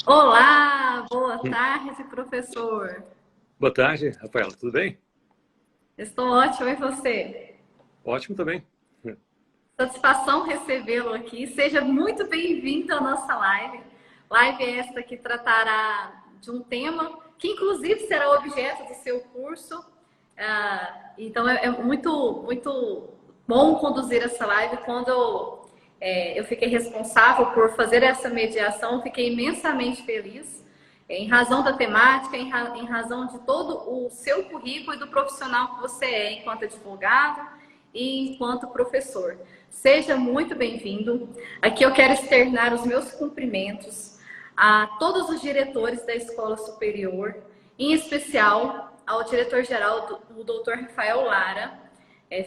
Olá, boa tarde, professor. Boa tarde, Rafaela. Tudo bem? Estou ótima, e você? Ótimo também. Satisfação recebê-lo aqui. Seja muito bem-vindo à nossa live. Live esta que tratará de um tema que, inclusive, será objeto do seu curso. Então, é muito bom conduzir essa live. Quando eu fiquei responsável por fazer essa mediação, fiquei imensamente feliz. Em razão da temática, em razão de todo o seu currículo e do profissional que você é enquanto advogado e enquanto professor. Seja muito bem-vindo. Aqui eu quero externar os meus cumprimentos a todos os diretores da Escola Superior, em especial ao diretor-geral, o Dr. Rafael Lara.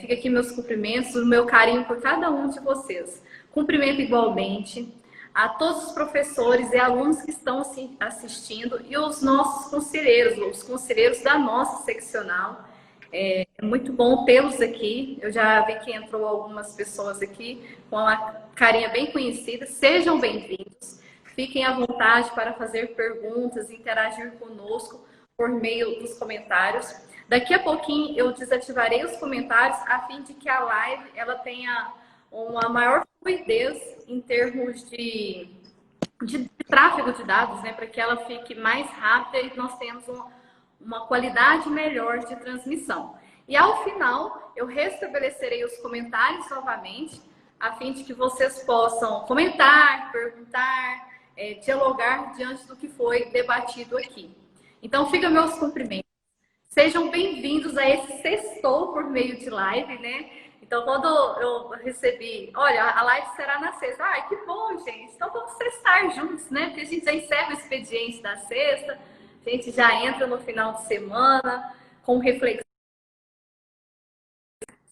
Fica aqui meus cumprimentos, o meu carinho por cada um de vocês. Cumprimento igualmente a todos os professores e alunos que estão assistindo e os nossos conselheiros, os conselheiros da nossa seccional. É muito bom tê-los aqui. Eu já vi que entrou algumas pessoas aqui com uma carinha bem conhecida. Sejam bem-vindos. Fiquem à vontade para fazer perguntas, interagir conosco por meio dos comentários. Daqui a pouquinho eu desativarei os comentários a fim de que a live ela tenha uma maior fluidez em termos de tráfego de dados, né, para que ela fique mais rápida e nós tenhamos uma qualidade melhor de transmissão. E ao final, eu restabelecerei os comentários novamente, a fim de que vocês possam comentar, perguntar, dialogar diante do que foi debatido aqui. Então, fica meus cumprimentos. Sejam bem-vindos a esse sextou por meio de live, né? Então, quando eu recebi, olha, a live será na sexta. Ai, que bom, gente. Então, vamos sextar juntos, né? Porque a gente já encerra o expediente da sexta, a gente já entra no final de semana com reflexão.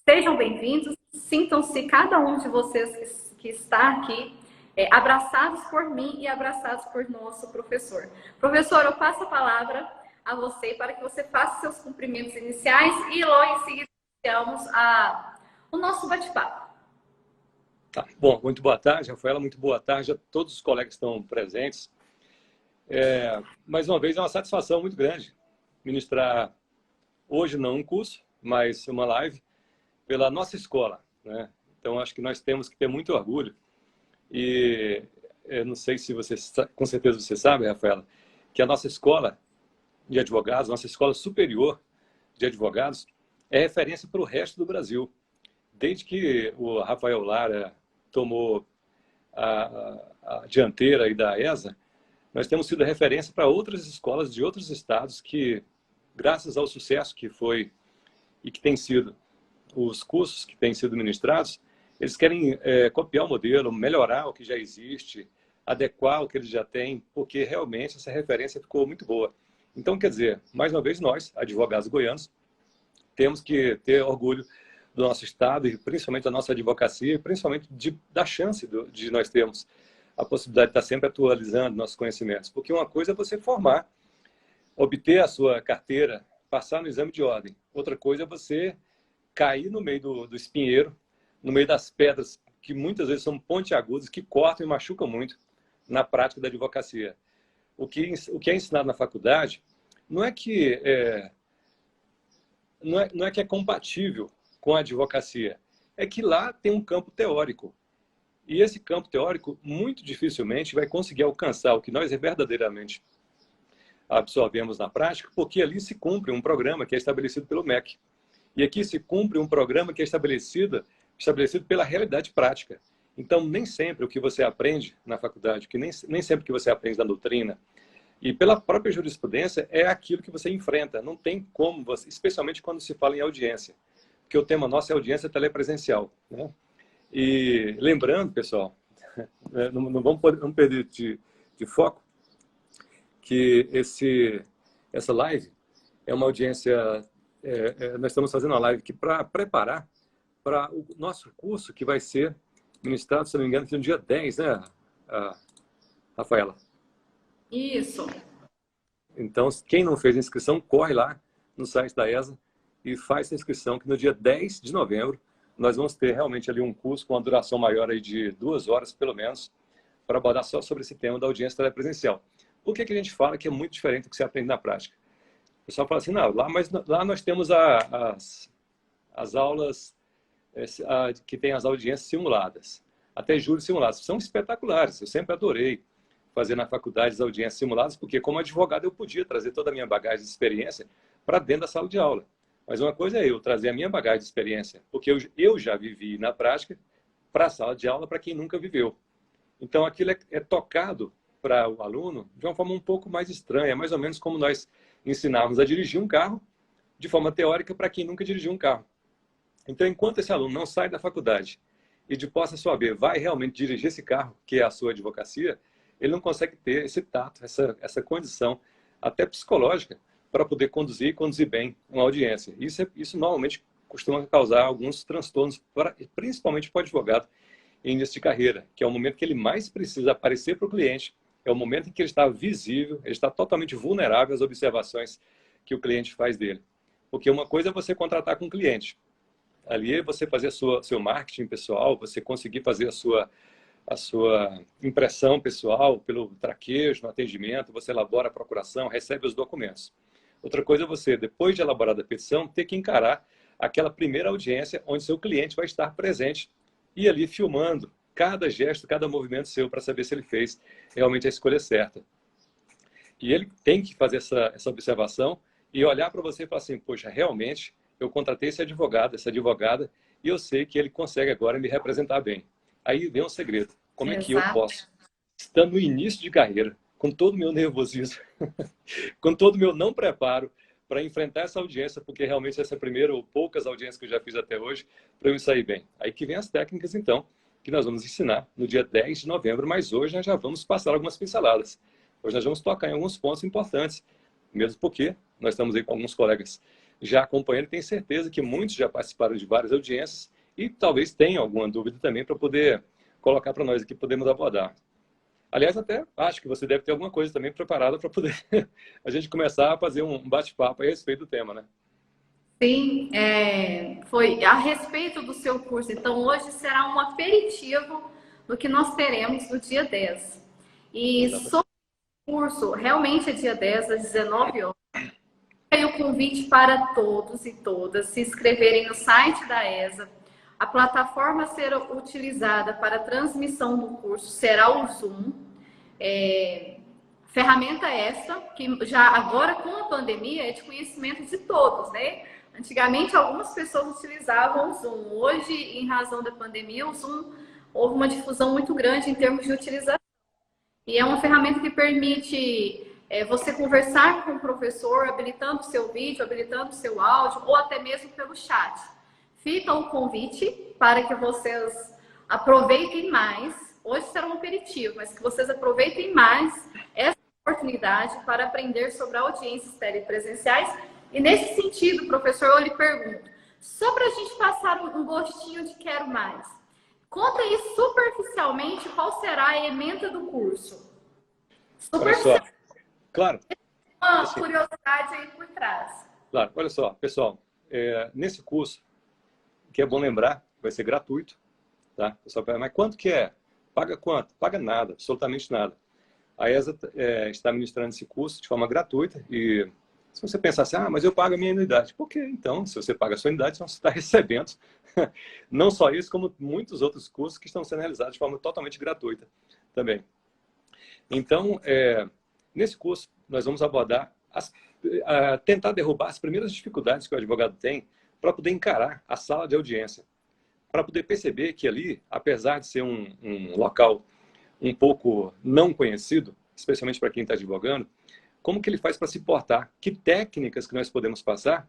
Sejam bem-vindos, sintam-se cada um de vocês que está aqui, abraçados por mim e abraçados por nosso professor. Professor, eu passo a palavra a você para que você faça seus cumprimentos iniciais e logo em seguida iniciamos o nosso bate-papo. Tá. Bom, muito boa tarde, Rafaela. Muito boa tarde a todos os colegas que estão presentes. Mais uma vez, é uma satisfação muito grande ministrar hoje não um curso, mas uma live pela nossa escola, né? Então, acho que nós temos que ter muito orgulho. E eu não sei se você, com certeza você sabe, Rafaela, que a nossa escola de advogados, nossa escola superior de advogados, é referência para o resto do Brasil. Desde que o Rafael Lara tomou a dianteira aí da ESA, nós temos sido referência para outras escolas de outros estados que, graças ao sucesso que foi e que tem sido os cursos que têm sido ministrados, eles querem copiar o modelo, melhorar o que já existe, adequar o que eles já têm, porque realmente essa referência ficou muito boa. Então, quer dizer, mais uma vez nós, advogados goianos, temos que ter orgulho do nosso estado e principalmente da nossa advocacia, principalmente da chance de nós termos a possibilidade de estar sempre atualizando nossos conhecimentos. Porque uma coisa é você formar, obter a sua carteira, passar no exame de ordem. Outra coisa é você cair no meio do espinheiro, no meio das pedras, que muitas vezes são pontiagudas, que cortam e machucam muito na prática da advocacia. O que é ensinado na faculdade não é que não é que é compatível com a advocacia, é que lá tem um campo teórico. E esse campo teórico, muito dificilmente, vai conseguir alcançar o que nós verdadeiramente absorvemos na prática, porque ali se cumpre um programa que é estabelecido pelo MEC. E aqui se cumpre um programa que é estabelecido pela realidade prática. Então, nem sempre o que você aprende na faculdade, nem sempre o que você aprende na doutrina, e pela própria jurisprudência, é aquilo que você enfrenta. Não tem como, especialmente quando se fala em audiência, porque o tema nosso é audiência telepresencial, né? E lembrando, pessoal, não vamos perder de foco, que essa live é uma audiência, nós estamos fazendo uma live aqui para preparar para o nosso curso, que vai ser ministrado, se não me engano, no dia 10, né, Rafaela? Isso. Então, quem não fez a inscrição, corre lá no site da ESA e faz a inscrição, que no dia 10 de novembro nós vamos ter realmente ali um curso com uma duração maior aí de 2 horas, pelo menos, para abordar só sobre esse tema da audiência telepresencial. O que a gente fala que é muito diferente do que você aprende na prática? O pessoal fala assim, não, lá nós temos as aulas que tem as audiências simuladas, até júri simulados. São espetaculares, eu sempre adorei fazer na faculdade as audiências simuladas, porque como advogado eu podia trazer toda a minha bagagem de experiência para dentro da sala de aula. Mas uma coisa é eu trazer a minha bagagem de experiência, porque eu já vivi na prática, para a sala de aula para quem nunca viveu. Então aquilo é tocado para o aluno de uma forma um pouco mais estranha, mais ou menos como nós ensinarmos a dirigir um carro de forma teórica para quem nunca dirigiu um carro. Então, enquanto esse aluno não sai da faculdade e de posse a sua vez vai realmente dirigir esse carro, que é a sua advocacia, ele não consegue ter esse tato, essa condição, até psicológica, para poder conduzir e conduzir bem uma audiência. Isso normalmente costuma causar alguns transtornos, principalmente para o advogado em início de carreira, que é o momento que ele mais precisa aparecer para o cliente, é o momento em que ele está visível, ele está totalmente vulnerável às observações que o cliente faz dele. Porque uma coisa é você contratar com o cliente, ali é você fazer seu marketing pessoal, você conseguir fazer a sua impressão pessoal pelo traquejo no atendimento, você elabora a procuração, recebe os documentos. Outra coisa é você, depois de elaborar a petição, ter que encarar aquela primeira audiência onde seu cliente vai estar presente e ali filmando cada gesto, cada movimento seu para saber se ele fez realmente a escolha certa. E ele tem que fazer essa observação e olhar para você e falar assim, poxa, realmente eu contratei esse advogado, essa advogada, e eu sei que ele consegue agora me representar bem. Aí vem um segredo. Como é que eu posso, estando no início de carreira, com todo o meu nervosismo, com todo o meu não preparo, para enfrentar essa audiência, porque realmente essa é a primeira ou poucas audiências que eu já fiz até hoje, para eu me sair bem. Aí que vem as técnicas, então, que nós vamos ensinar no dia 10 de novembro, mas hoje nós já vamos passar algumas pinceladas. Hoje nós vamos tocar em alguns pontos importantes, mesmo porque nós estamos aí com alguns colegas já acompanhando, tenho certeza que muitos já participaram de várias audiências e talvez tenham alguma dúvida também para poder colocar para nós aqui, podemos abordar. Aliás, até acho que você deve ter alguma coisa também preparada para poder a gente começar a fazer um bate-papo a respeito do tema, né? Sim, foi a respeito do seu curso. Então, hoje será um aperitivo do que nós teremos no dia 10. E sobre o curso, realmente é dia 10, às 19 horas. Tem o convite para todos e todas se inscreverem no site da ESA. A plataforma a ser utilizada para a transmissão do curso será o Zoom. Ferramenta essa, que já agora com a pandemia é de conhecimento de todos, né? Antigamente algumas pessoas utilizavam o Zoom. Hoje, em razão da pandemia, o Zoom houve uma difusão muito grande em termos de utilização. E é uma ferramenta que permite você conversar com o professor, habilitando o seu vídeo, habilitando o seu áudio, ou até mesmo pelo chat. Fica o convite para que vocês aproveitem mais. Hoje será um aperitivo, mas que vocês aproveitem mais essa oportunidade para aprender sobre audiências telepresenciais. E nesse sentido, professor, eu lhe pergunto, só para a gente passar um gostinho de quero mais, conta aí superficialmente qual será a ementa do curso. Olha só, claro. Uma curiosidade aí por trás. Claro, olha só, pessoal, nesse curso, que é bom lembrar, vai ser gratuito, tá? Pessoal, mas quanto que é? Paga quanto? Paga nada, absolutamente nada. A ESA está ministrando esse curso de forma gratuita e se você pensar assim, mas eu pago a minha anuidade. Por quê? Então, se você paga a sua anuidade, então você está recebendo não só isso, como muitos outros cursos que estão sendo realizados de forma totalmente gratuita também. Então, nesse curso, nós vamos abordar, tentar derrubar as primeiras dificuldades que o advogado tem para poder encarar a sala de audiência, para poder perceber que ali, apesar de ser um local um pouco não conhecido, especialmente para quem está advogando, como que ele faz para se portar? Que técnicas que nós podemos passar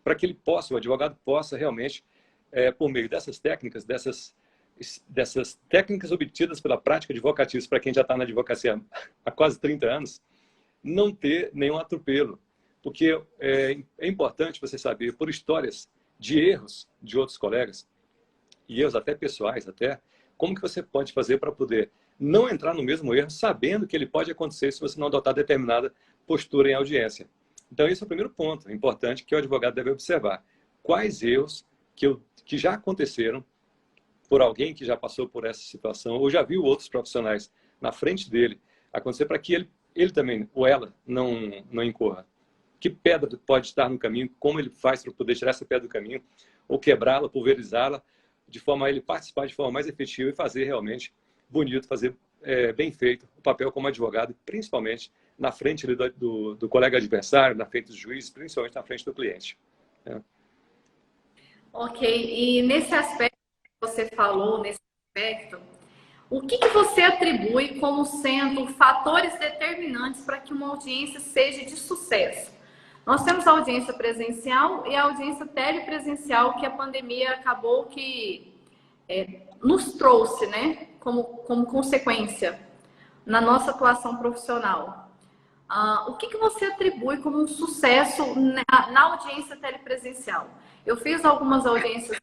para que ele possa, o advogado possa realmente, por meio dessas técnicas, dessas técnicas obtidas pela prática advocatícia, para quem já está na advocacia há quase 30 anos, não ter nenhum atropelo. Porque é importante você saber, por histórias de erros de outros colegas, e erros até pessoais, como que você pode fazer para poder não entrar no mesmo erro, sabendo que ele pode acontecer se você não adotar determinada postura em audiência. Então, esse é o primeiro ponto importante que o advogado deve observar. Quais erros que já aconteceram por alguém que já passou por essa situação ou já viu outros profissionais na frente dele acontecer para que ele ele também, ou ela, não incorra. Que pedra pode estar no caminho, como ele faz para poder tirar essa pedra do caminho, ou quebrá-la, pulverizá-la, de forma a ele participar de forma mais efetiva e fazer realmente bonito, fazer bem feito o papel como advogado, principalmente na frente do colega adversário, na frente dos juízes, principalmente na frente do cliente. Né? Ok, e nesse aspecto que você falou, nesse aspecto, o que você atribui como sendo fatores determinantes para que uma audiência seja de sucesso? Nós temos a audiência presencial e a audiência telepresencial que a pandemia acabou que nos trouxe, né, como consequência na nossa atuação profissional. O que você atribui como um sucesso na audiência telepresencial? Eu fiz algumas audiências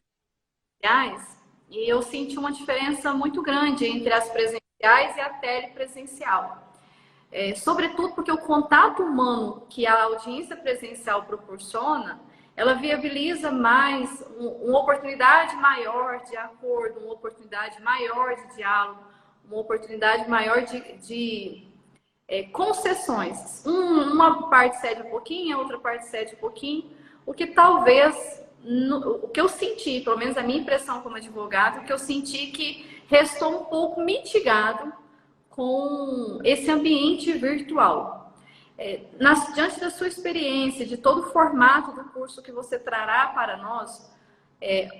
presenciais e eu senti uma diferença muito grande entre as presenciais e a telepresencial. Sobretudo porque o contato humano que a audiência presencial proporciona, ela viabiliza mais uma oportunidade maior de acordo, uma oportunidade maior de diálogo, uma oportunidade maior de concessões. Uma parte cede um pouquinho, a outra parte cede um pouquinho, o que talvez, o que eu senti, pelo menos a minha impressão como advogado, o que eu senti que restou um pouco mitigado com esse ambiente virtual. Diante da sua experiência, de todo o formato do curso que você trará para nós,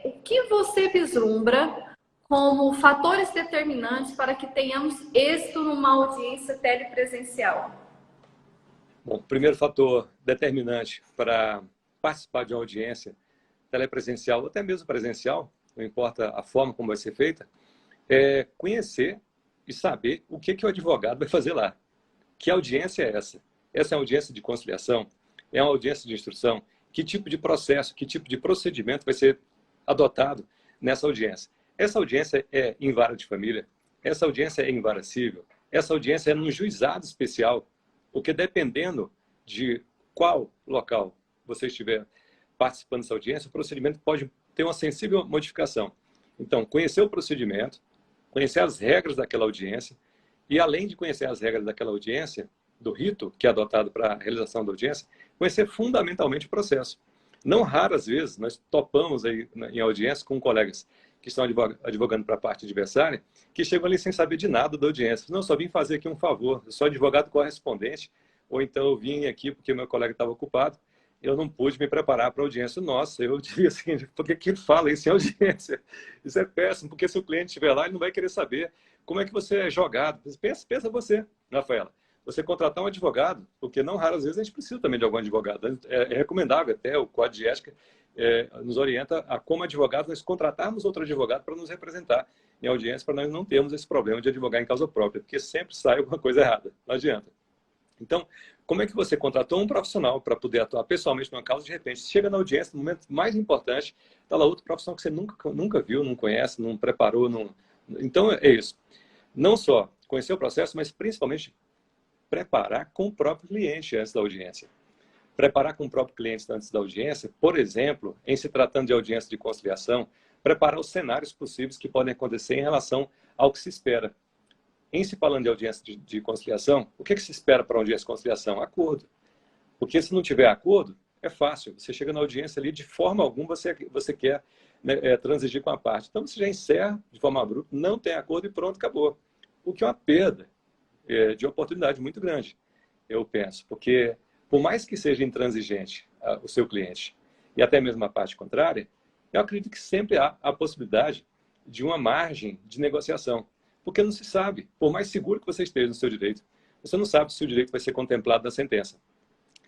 o que você vislumbra como fatores determinantes para que tenhamos êxito numa audiência telepresencial? Bom, o primeiro fator determinante para participar de uma audiência telepresencial ou até mesmo presencial, não importa a forma como vai ser feita, é conhecer e saber o que o advogado vai fazer lá. Que audiência é essa? Essa é uma audiência de conciliação? É uma audiência de instrução? Que tipo de processo, que tipo de procedimento vai ser adotado nessa audiência? Essa audiência é em vara de família? Essa audiência é em vara civil? Essa audiência é num juizado especial? Porque dependendo de qual local você estiver participando dessa audiência, o procedimento pode ter uma sensível modificação. Então, conhecer o procedimento, conhecer as regras daquela audiência e, além de conhecer as regras daquela audiência, do rito que é adotado para a realização da audiência, conhecer fundamentalmente o processo. Não raras vezes nós topamos aí em audiência com colegas que estão advogando para a parte adversária, que chegam ali sem saber de nada da audiência. Não, só vim fazer aqui um favor, eu sou advogado correspondente, ou então eu vim aqui porque meu colega estava ocupado, eu não pude me preparar para a audiência. Nossa, eu diria assim, por que ele fala isso em audiência? Isso é péssimo, porque se o cliente estiver lá, ele não vai querer saber como é que você é jogado. Pensa você, Rafaela. Você contratar um advogado, porque não raras vezes a gente precisa também de algum advogado. É recomendável até, o Código de Ética nos orienta a, como advogado, nós contratarmos outro advogado para nos representar em audiência, para nós não termos esse problema de advogar em causa própria, porque sempre sai alguma coisa errada, não adianta. Então, como é que você contratou um profissional para poder atuar pessoalmente numa causa, de repente, chega na audiência, no momento mais importante, está lá outro profissional que você nunca viu, não conhece, não preparou. Não... Então, é isso. Não só conhecer o processo, mas principalmente preparar com o próprio cliente antes da audiência. Preparar com o próprio cliente antes da audiência, por exemplo, em se tratando de audiência de conciliação, preparar os cenários possíveis que podem acontecer em relação ao que se espera. Em se falando de audiência de conciliação, o que se espera para uma audiência de conciliação? Acordo. Porque se não tiver acordo, é fácil. Você chega na audiência ali, de forma alguma você quer, né, transigir com a parte. Então você já encerra de forma abrupta, não tem acordo e pronto, acabou. O que é uma perda de oportunidade muito grande, eu penso. Porque por mais que seja intransigente o seu cliente e até mesmo a parte contrária, eu acredito que sempre há a possibilidade de uma margem de negociação. Porque não se sabe, por mais seguro que você esteja no seu direito, você não sabe se o direito vai ser contemplado na sentença.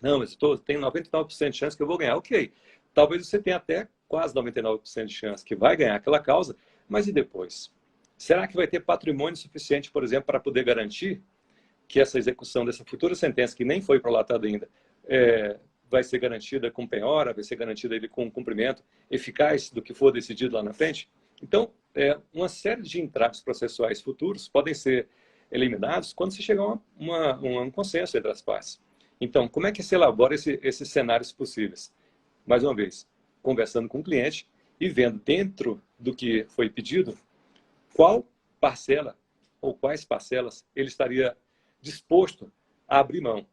Não, mas tenho 99% de chance que eu vou ganhar. Ok, talvez você tenha até quase 99% de chance que vai ganhar aquela causa, mas e depois? Será que vai ter patrimônio suficiente, por exemplo, para poder garantir que essa execução dessa futura sentença, que nem foi prolatada ainda, vai ser garantida com penhora, vai ser garantida com cumprimento eficaz do que for decidido lá na frente? Então, uma série de entraves processuais futuros podem ser eliminados quando se chegar a um consenso entre as partes. Então, como é que se elabora esses cenários possíveis? Mais uma vez, conversando com o cliente e vendo dentro do que foi pedido, qual parcela ou quais parcelas ele estaria disposto a abrir mão.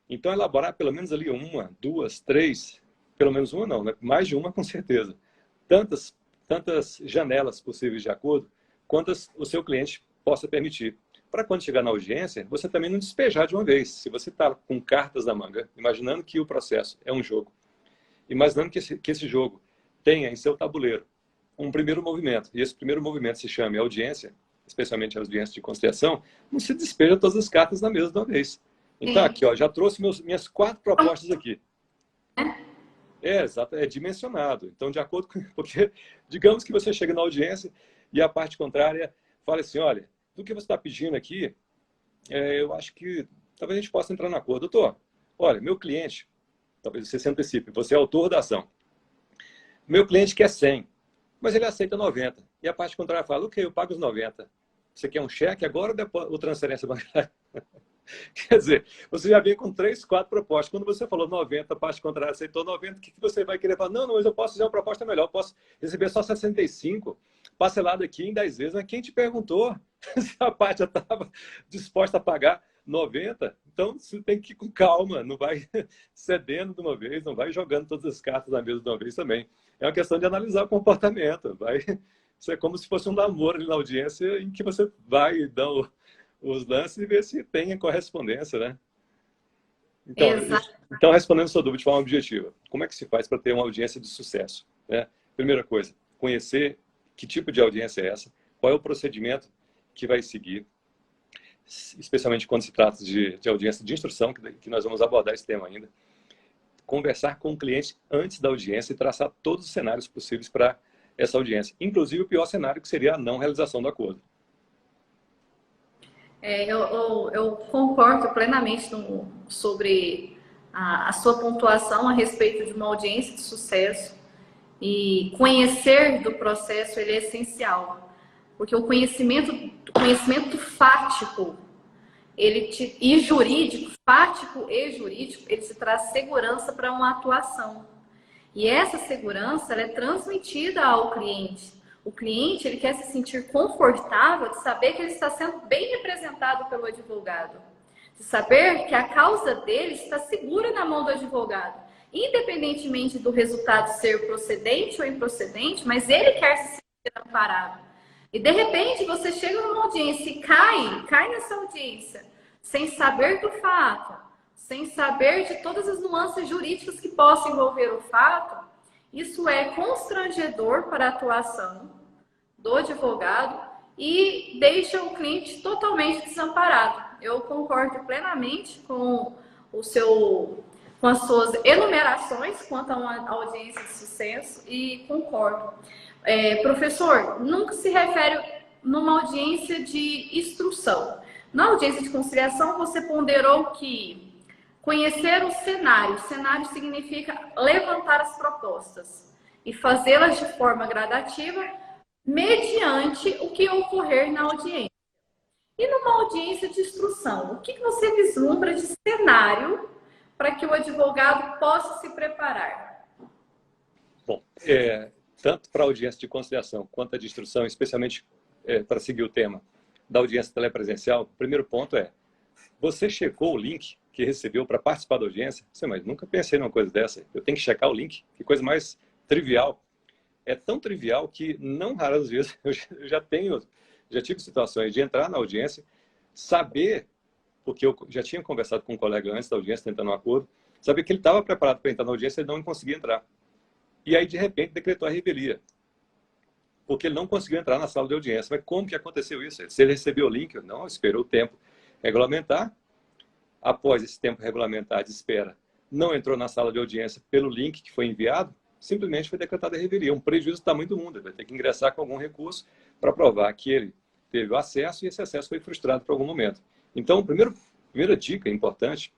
Então, elaborar pelo menos ali uma, duas, três, pelo menos uma não, né? Mais de uma com certeza. Tantas janelas possíveis de acordo, quantas o seu cliente possa permitir. Para quando chegar na audiência, você também não despejar de uma vez. Se você está com cartas na manga, imaginando que o processo é um jogo, imaginando que esse jogo tenha em seu tabuleiro um primeiro movimento, e esse primeiro movimento se chame audiência, especialmente a audiência de conciliação, não se despeja todas as cartas na mesa de uma vez. Então, aqui, ó, já trouxe minhas 4 propostas aqui. Exato, é dimensionado. Então, de acordo com... Porque, digamos que você chega na audiência e a parte contrária fala assim, olha, do que você está pedindo aqui, eu acho que talvez a gente possa entrar no acordo. Doutor, olha, meu cliente, talvez você se antecipe, você é autor da ação. Meu cliente quer 100, mas ele aceita 90. E a parte contrária fala, ok, eu pago os 90. Você quer um cheque agora ou transferência bancária? Quer dizer, você já vem com 3, 4 propostas. Quando você falou 90, a parte contrária aceitou 90, o que você vai querer falar? Não, mas eu posso fazer uma proposta melhor, eu posso receber só 65, parcelado aqui em 10 vezes. Mas quem te perguntou se a parte já estava disposta a pagar 90? Então, você tem que ir com calma, não vai cedendo de uma vez, não vai jogando todas as cartas na mesa de uma vez também. É uma questão de analisar o comportamento. Isso é como se fosse um namoro ali na audiência em que você vai dar os lances e ver se tem a correspondência, né? Então, respondendo a sua dúvida de forma objetiva, como é que se faz para ter uma audiência de sucesso? Né? Primeira coisa, conhecer que tipo de audiência é essa, qual é o procedimento que vai seguir, especialmente quando se trata de audiência de instrução, que nós vamos abordar esse tema ainda. Conversar com o cliente antes da audiência e traçar todos os cenários possíveis para essa audiência, inclusive o pior cenário, que seria a não realização do acordo. Eu concordo plenamente sobre a sua pontuação a respeito de uma audiência de sucesso, e conhecer do processo ele é essencial, porque o conhecimento fático e jurídico, ele te traz segurança para uma atuação. E essa segurança ela é transmitida ao cliente. O cliente ele quer se sentir confortável de saber que ele está sendo bem representado pelo advogado. De saber que a causa dele está segura na mão do advogado. Independentemente do resultado ser procedente ou improcedente, mas ele quer se sentir amparado. E de repente você chega numa audiência e cai nessa audiência, sem saber do fato, sem saber de todas as nuances jurídicas que possam envolver o fato, isso é constrangedor para a atuação do advogado e deixa o cliente totalmente desamparado. Eu concordo plenamente com as suas enumerações quanto a uma audiência de sucesso e concordo. Professor, nunca se refere numa audiência de instrução. Na audiência de conciliação, você ponderou que conhecer o cenário. O cenário significa levantar as propostas e fazê-las de forma gradativa mediante o que ocorrer na audiência. E numa audiência de instrução, o que você vislumbra de cenário para que o advogado possa se preparar? Bom, tanto para a audiência de conciliação quanto a de instrução, especialmente para seguir o tema da audiência telepresencial, o primeiro ponto é: você checou o link que recebeu para participar da audiência? Mas nunca pensei numa coisa dessa. Eu tenho que checar o link? Que coisa mais trivial. É tão trivial que, não raras vezes, eu já tive situações de entrar na audiência, saber, porque eu já tinha conversado com um colega antes da audiência, tentando um acordo, saber que ele estava preparado para entrar na audiência e não conseguia entrar. E aí, de repente, decretou a revelia, porque ele não conseguiu entrar na sala de audiência. Mas como que aconteceu isso? Se ele recebeu o link, não, esperou o tempo regulamentar. Após esse tempo regulamentar de espera, não entrou na sala de audiência pelo link que foi enviado, simplesmente foi decretada a revelia. Um prejuízo do tamanho do mundo. Ele vai ter que ingressar com algum recurso para provar que ele teve o acesso e esse acesso foi frustrado por algum momento. Então, a primeira dica importante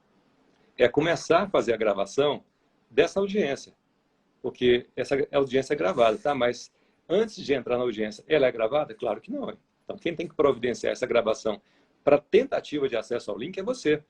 é começar a fazer a gravação dessa audiência, porque essa audiência é gravada, tá? Mas antes de entrar na audiência, ela é gravada? Claro que não. Então, quem tem que providenciar essa gravação para tentativa de acesso ao link é você.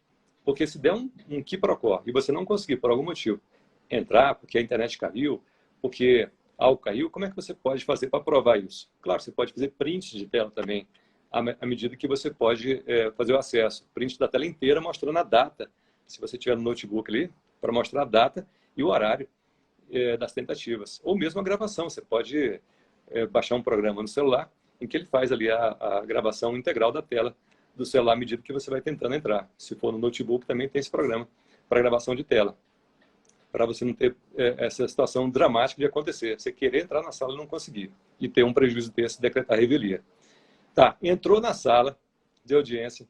Porque se der um quiprocó e você não conseguir, por algum motivo, entrar, porque a internet caiu, porque algo caiu, como é que você pode fazer para provar isso? Claro, você pode fazer prints de tela também à medida que você pode fazer o acesso. Print da tela inteira mostrando a data, se você tiver no notebook ali, para mostrar a data e o horário das tentativas. Ou mesmo a gravação, você pode baixar um programa no celular em que ele faz ali a gravação integral da tela do celular à medida que você vai tentando entrar. Se for no notebook, também tem esse programa para gravação de tela, para você não ter essa situação dramática de acontecer. Você querer entrar na sala e não conseguir, e ter um prejuízo desse e decretar revelia. Tá, entrou na sala de audiência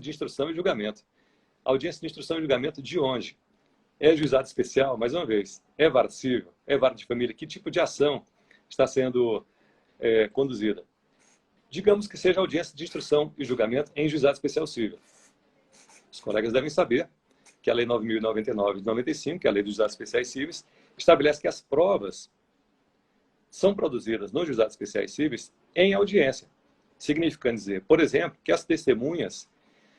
de instrução e julgamento. Audiência de instrução e julgamento de onde? É juizado especial, mais uma vez, é vara civil, é vara de família, que tipo de ação está sendo conduzida? Digamos que seja audiência de instrução e julgamento em juizado especial civil. Os colegas devem saber que a Lei 9.099 de 95, que é a Lei dos Juizados Especiais Cíveis, estabelece que as provas são produzidas nos juizados especiais cíveis em audiência, significando dizer, por exemplo, que as testemunhas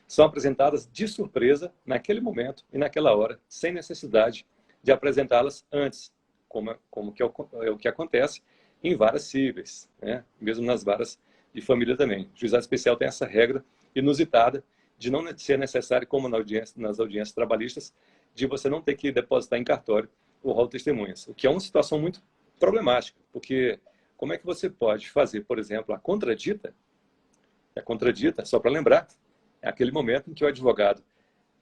são apresentadas de surpresa naquele momento e naquela hora, sem necessidade de apresentá-las antes, como que é o que acontece em varas cíveis, né? Mesmo nas varas de família também. O juizado especial tem essa regra inusitada de não ser necessário, como nas audiências trabalhistas, de você não ter que depositar em cartório o rol de testemunhas, o que é uma situação muito problemática, porque como é que você pode fazer, por exemplo, a contradita, só para lembrar, é aquele momento em que o advogado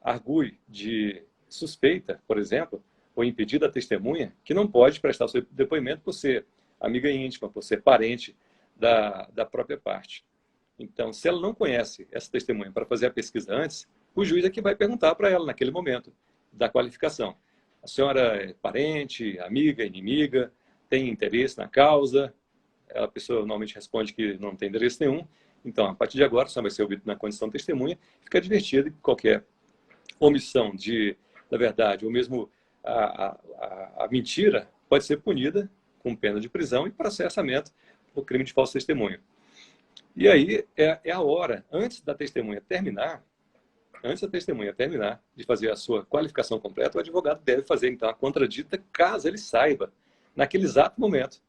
argue de suspeita, por exemplo, ou impedir da testemunha, que não pode prestar seu depoimento por ser amiga íntima, por ser parente da própria parte. Então, se ela não conhece essa testemunha para fazer a pesquisa antes, o juiz é que vai perguntar para ela, naquele momento, da qualificação. A senhora é parente, amiga, inimiga, tem interesse na causa? A pessoa normalmente responde que não tem interesse nenhum. Então, a partir de agora, só vai ser ouvido na condição de testemunha, fica advertido que qualquer omissão da verdade, ou mesmo a mentira, pode ser punida com pena de prisão e processamento por crime de falso testemunho. E aí é a hora, antes da testemunha terminar de fazer a sua qualificação completa, o advogado deve fazer, então, a contradita, caso ele saiba, naquele exato momento,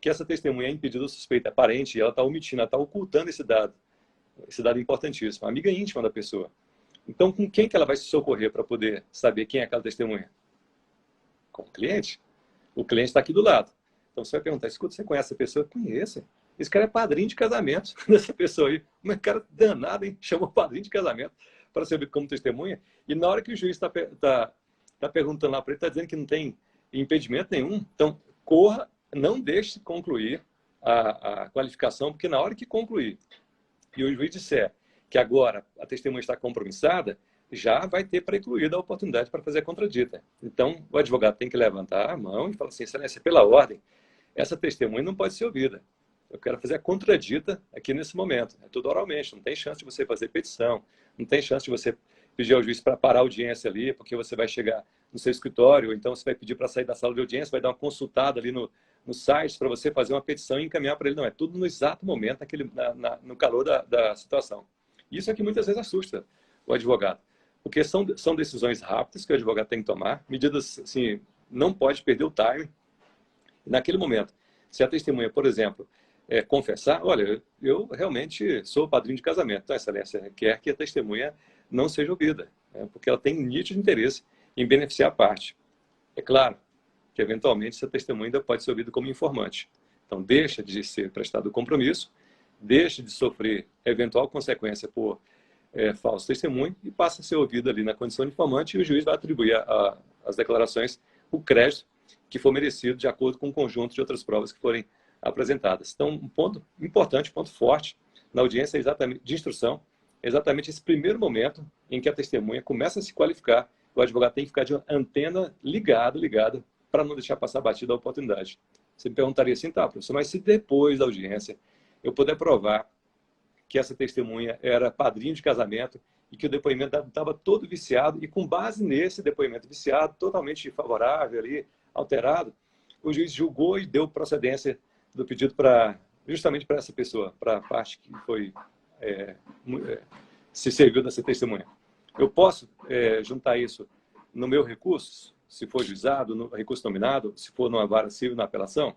que essa testemunha é impedida ou suspeita, é parente, e ela está omitindo, ela está ocultando esse dado importantíssimo, a amiga íntima da pessoa. Então, com quem que ela vai se socorrer para poder saber quem é aquela testemunha? Com o cliente. O cliente está aqui do lado. Então, você vai perguntar, escuta, você conhece essa pessoa? Eu conheço. Esse cara é padrinho de casamento dessa pessoa aí. Mas cara danado, hein? Chamou padrinho de casamento para ser ouvido como testemunha. E na hora que o juiz está perguntando lá para ele, está dizendo que não tem impedimento nenhum. Então, corra, não deixe concluir a qualificação, porque na hora que concluir e o juiz disser que agora a testemunha está compromissada, já vai ter precluído a oportunidade para fazer a contradita. Então, o advogado tem que levantar a mão e falar assim, excelência, pela ordem, essa testemunha não pode ser ouvida. Eu quero fazer a contradita aqui nesse momento. É tudo oralmente, não tem chance de você fazer petição, não tem chance de você pedir ao juiz para parar a audiência ali, porque você vai chegar no seu escritório, ou então você vai pedir para sair da sala de audiência, vai dar uma consultada ali no site para você fazer uma petição e encaminhar para ele. Não, é tudo no exato momento, no calor da situação. Isso é que muitas vezes assusta o advogado, porque são decisões rápidas que o advogado tem que tomar, medidas assim, não pode perder o time. Naquele momento, se a testemunha, por exemplo, confessar, olha, eu realmente sou padrinho de casamento, então, excelência, quer que a testemunha não seja ouvida, porque ela tem nítido interesse em beneficiar a parte. É claro que, eventualmente, essa testemunha ainda pode ser ouvida como informante. Então, deixa de ser prestado o compromisso, deixa de sofrer eventual consequência por falso testemunho e passa a ser ouvido ali na condição de informante, e o juiz vai atribuir às declarações o crédito que for merecido de acordo com o conjunto de outras provas que forem apresentadas. Então, um ponto importante, ponto forte na audiência de instrução, é exatamente esse primeiro momento em que a testemunha começa a se qualificar. O advogado tem que ficar de antena ligada, para não deixar passar batida a oportunidade. Você me perguntaria assim, tá, professor, mas se depois da audiência eu puder provar que essa testemunha era padrinho de casamento e que o depoimento estava todo viciado, e com base nesse depoimento viciado, totalmente favorável ali, alterado, o juiz julgou e deu procedência do pedido justamente para essa pessoa, para a parte que foi se serviu dessa testemunha. Eu posso juntar isso no meu recurso, se for juizado, no recurso nominado, se for numa vara civil, na apelação?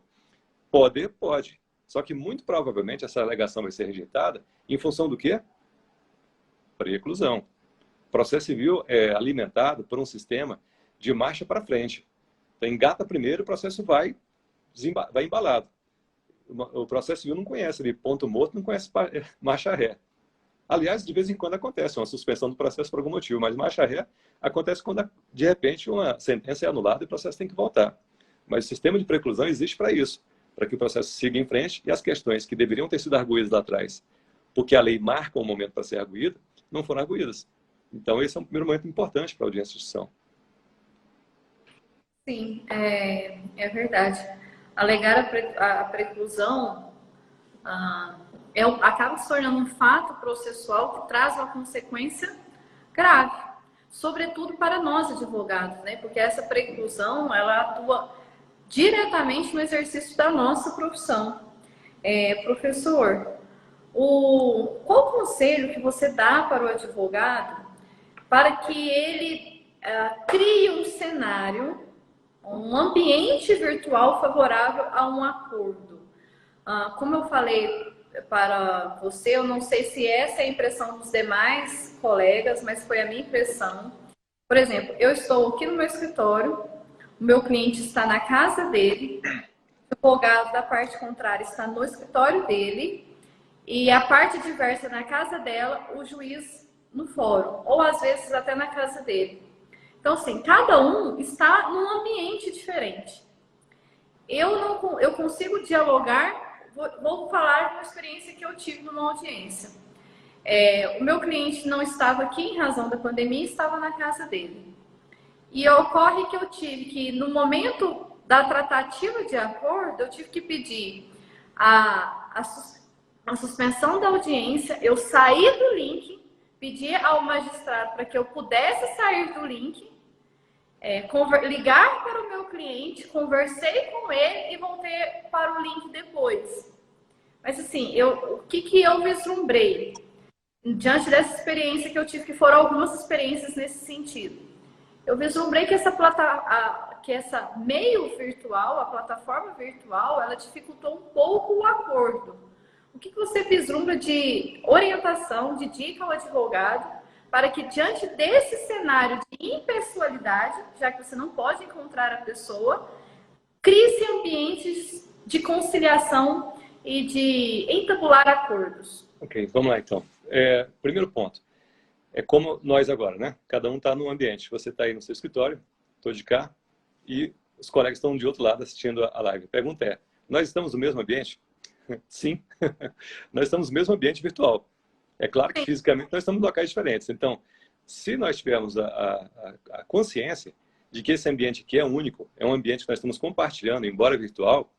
Pode. Só que, muito provavelmente, essa alegação vai ser rejeitada em função do quê? Preclusão. O processo civil é alimentado por um sistema de marcha para frente. Então, engata primeiro, o processo vai embalado. O processo civil não conhece ali ponto morto, não conhece marcha ré. Aliás, de vez em quando acontece uma suspensão do processo por algum motivo, mas marcha ré acontece quando, de repente, uma sentença é anulada e o processo tem que voltar. Mas o sistema de preclusão existe para isso, para que o processo siga em frente e as questões que deveriam ter sido arguídas lá atrás, porque a lei marca um momento para ser arguída, não foram arguídas. Então, esse é um primeiro momento importante para a audiência de instrução. Sim, é verdade. Alegar a preclusão acaba se tornando um fato processual que traz uma consequência grave, sobretudo para nós advogados, né? Porque essa preclusão, ela atua diretamente no exercício da nossa profissão. Professor, qual conselho que você dá para o advogado para que ele crie um cenário, um ambiente virtual favorável a um acordo? Como eu falei para você, eu não sei se essa é a impressão dos demais colegas, mas foi a minha impressão. Por exemplo, eu estou aqui no meu escritório, o meu cliente está na casa dele, o advogado da parte contrária está no escritório dele e a parte adversa na casa dela, o juiz no fórum, ou às vezes até na casa dele. Então, assim, cada um está num ambiente diferente. Eu consigo dialogar, vou falar de uma experiência que eu tive numa audiência. O meu cliente não estava aqui em razão da pandemia, estava na casa dele. E ocorre que eu tive que, no momento da tratativa de acordo, eu tive que pedir a suspensão da audiência, eu saí do link, pedi ao magistrado para que eu pudesse sair do link, ligar para o meu cliente, conversei com ele e voltei para o link depois. Mas assim, o que eu vislumbrei diante dessa experiência que eu tive, que foram algumas experiências nesse sentido? Eu vislumbrei que essa meio virtual, a plataforma virtual, ela dificultou um pouco o acordo. O que você vislumbra de orientação, de dica ao advogado, para que diante desse cenário de impessoalidade, já que você não pode encontrar a pessoa, crie-se ambientes de conciliação e de entabular acordos? Ok, vamos lá então. Primeiro ponto. É como nós agora, né? Cada um está num ambiente. Você está aí no seu escritório, estou de cá, e os colegas estão de outro lado assistindo a live. A pergunta é, nós estamos no mesmo ambiente? Sim, nós estamos no mesmo ambiente virtual. É claro que fisicamente nós estamos em locais diferentes. Então, se nós tivermos a consciência de que esse ambiente aqui é único, é um ambiente que nós estamos compartilhando, embora virtual,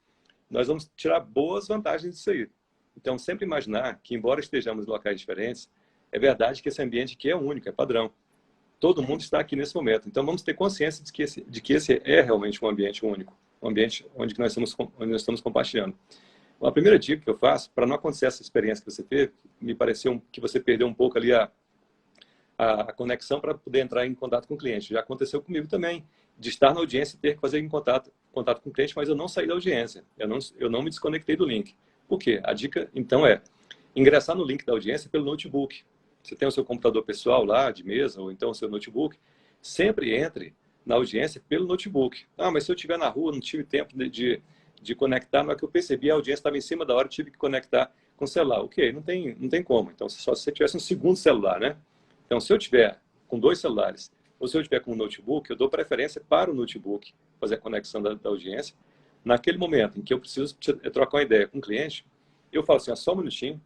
nós vamos tirar boas vantagens disso aí. Então, sempre imaginar que, embora estejamos em locais diferentes, é verdade que esse ambiente aqui é único, é padrão. Todo mundo está aqui nesse momento. Então, vamos ter consciência de que esse é realmente um ambiente único, um ambiente onde nós estamos compartilhando. A primeira dica que eu faço, para não acontecer essa experiência que você teve, me pareceu que você perdeu um pouco ali a conexão para poder entrar em contato com o cliente. Já aconteceu comigo também, de estar na audiência e ter que fazer contato com o cliente, mas eu não saí da audiência. Eu não me desconectei do link. Por quê? A dica, então, é ingressar no link da audiência pelo notebook. Você tem o seu computador pessoal lá, de mesa, ou então o seu notebook. Sempre entre na audiência pelo notebook. Mas se eu estiver na rua, não tive tempo de conectar, na hora que eu percebi, a audiência estava em cima da hora, eu tive que conectar com o celular. Ok, não tem como. Então, só se você tivesse um segundo celular, né? Então, se eu tiver com 2 celulares, ou se eu tiver com um notebook, eu dou preferência para o notebook fazer a conexão da audiência. Naquele momento em que eu preciso trocar uma ideia com o cliente, eu falo assim, só um minutinho,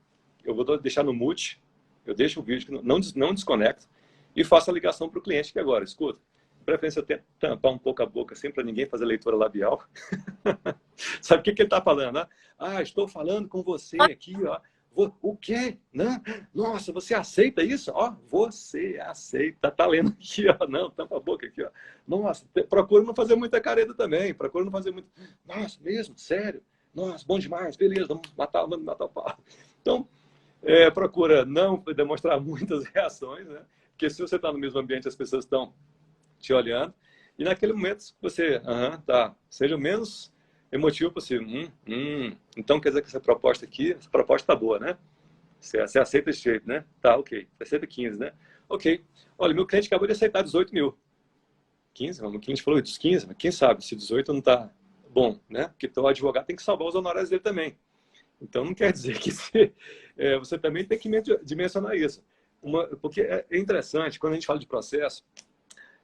eu vou deixar no mute, eu deixo o vídeo, não desconecto, e faço a ligação para o cliente que agora, escuta, de preferência eu tento tampar um pouco a boca, assim, para ninguém fazer leitura labial. Sabe o que ele está falando, né? Estou falando com você aqui, ó. O quê? Não? Nossa, você aceita isso? Você aceita. Tá lendo aqui, ó. Não, tampa a boca aqui, ó. Nossa, procura não fazer muita careta também. Procura não fazer muito... Nossa, mesmo? Sério? Nossa, bom demais. Beleza, vamos matar o pau. Então, procura não demonstrar muitas reações, né? Porque se você está no mesmo ambiente, as pessoas estão te olhando. E naquele momento, você, seja o menos emotivo possível. Então quer dizer que essa proposta aqui, essa proposta tá boa, né? Você aceita esse jeito, né? Tá, ok. Você aceita 15, né? Ok. Olha, meu cliente acabou de aceitar 18 mil. 15, o cliente falou dos 15, mas quem sabe se 18 não tá bom, né? Porque o advogado tem que salvar os honorários dele também. Então não quer dizer que você também tem que dimensionar isso. Porque é interessante, quando a gente fala de processo,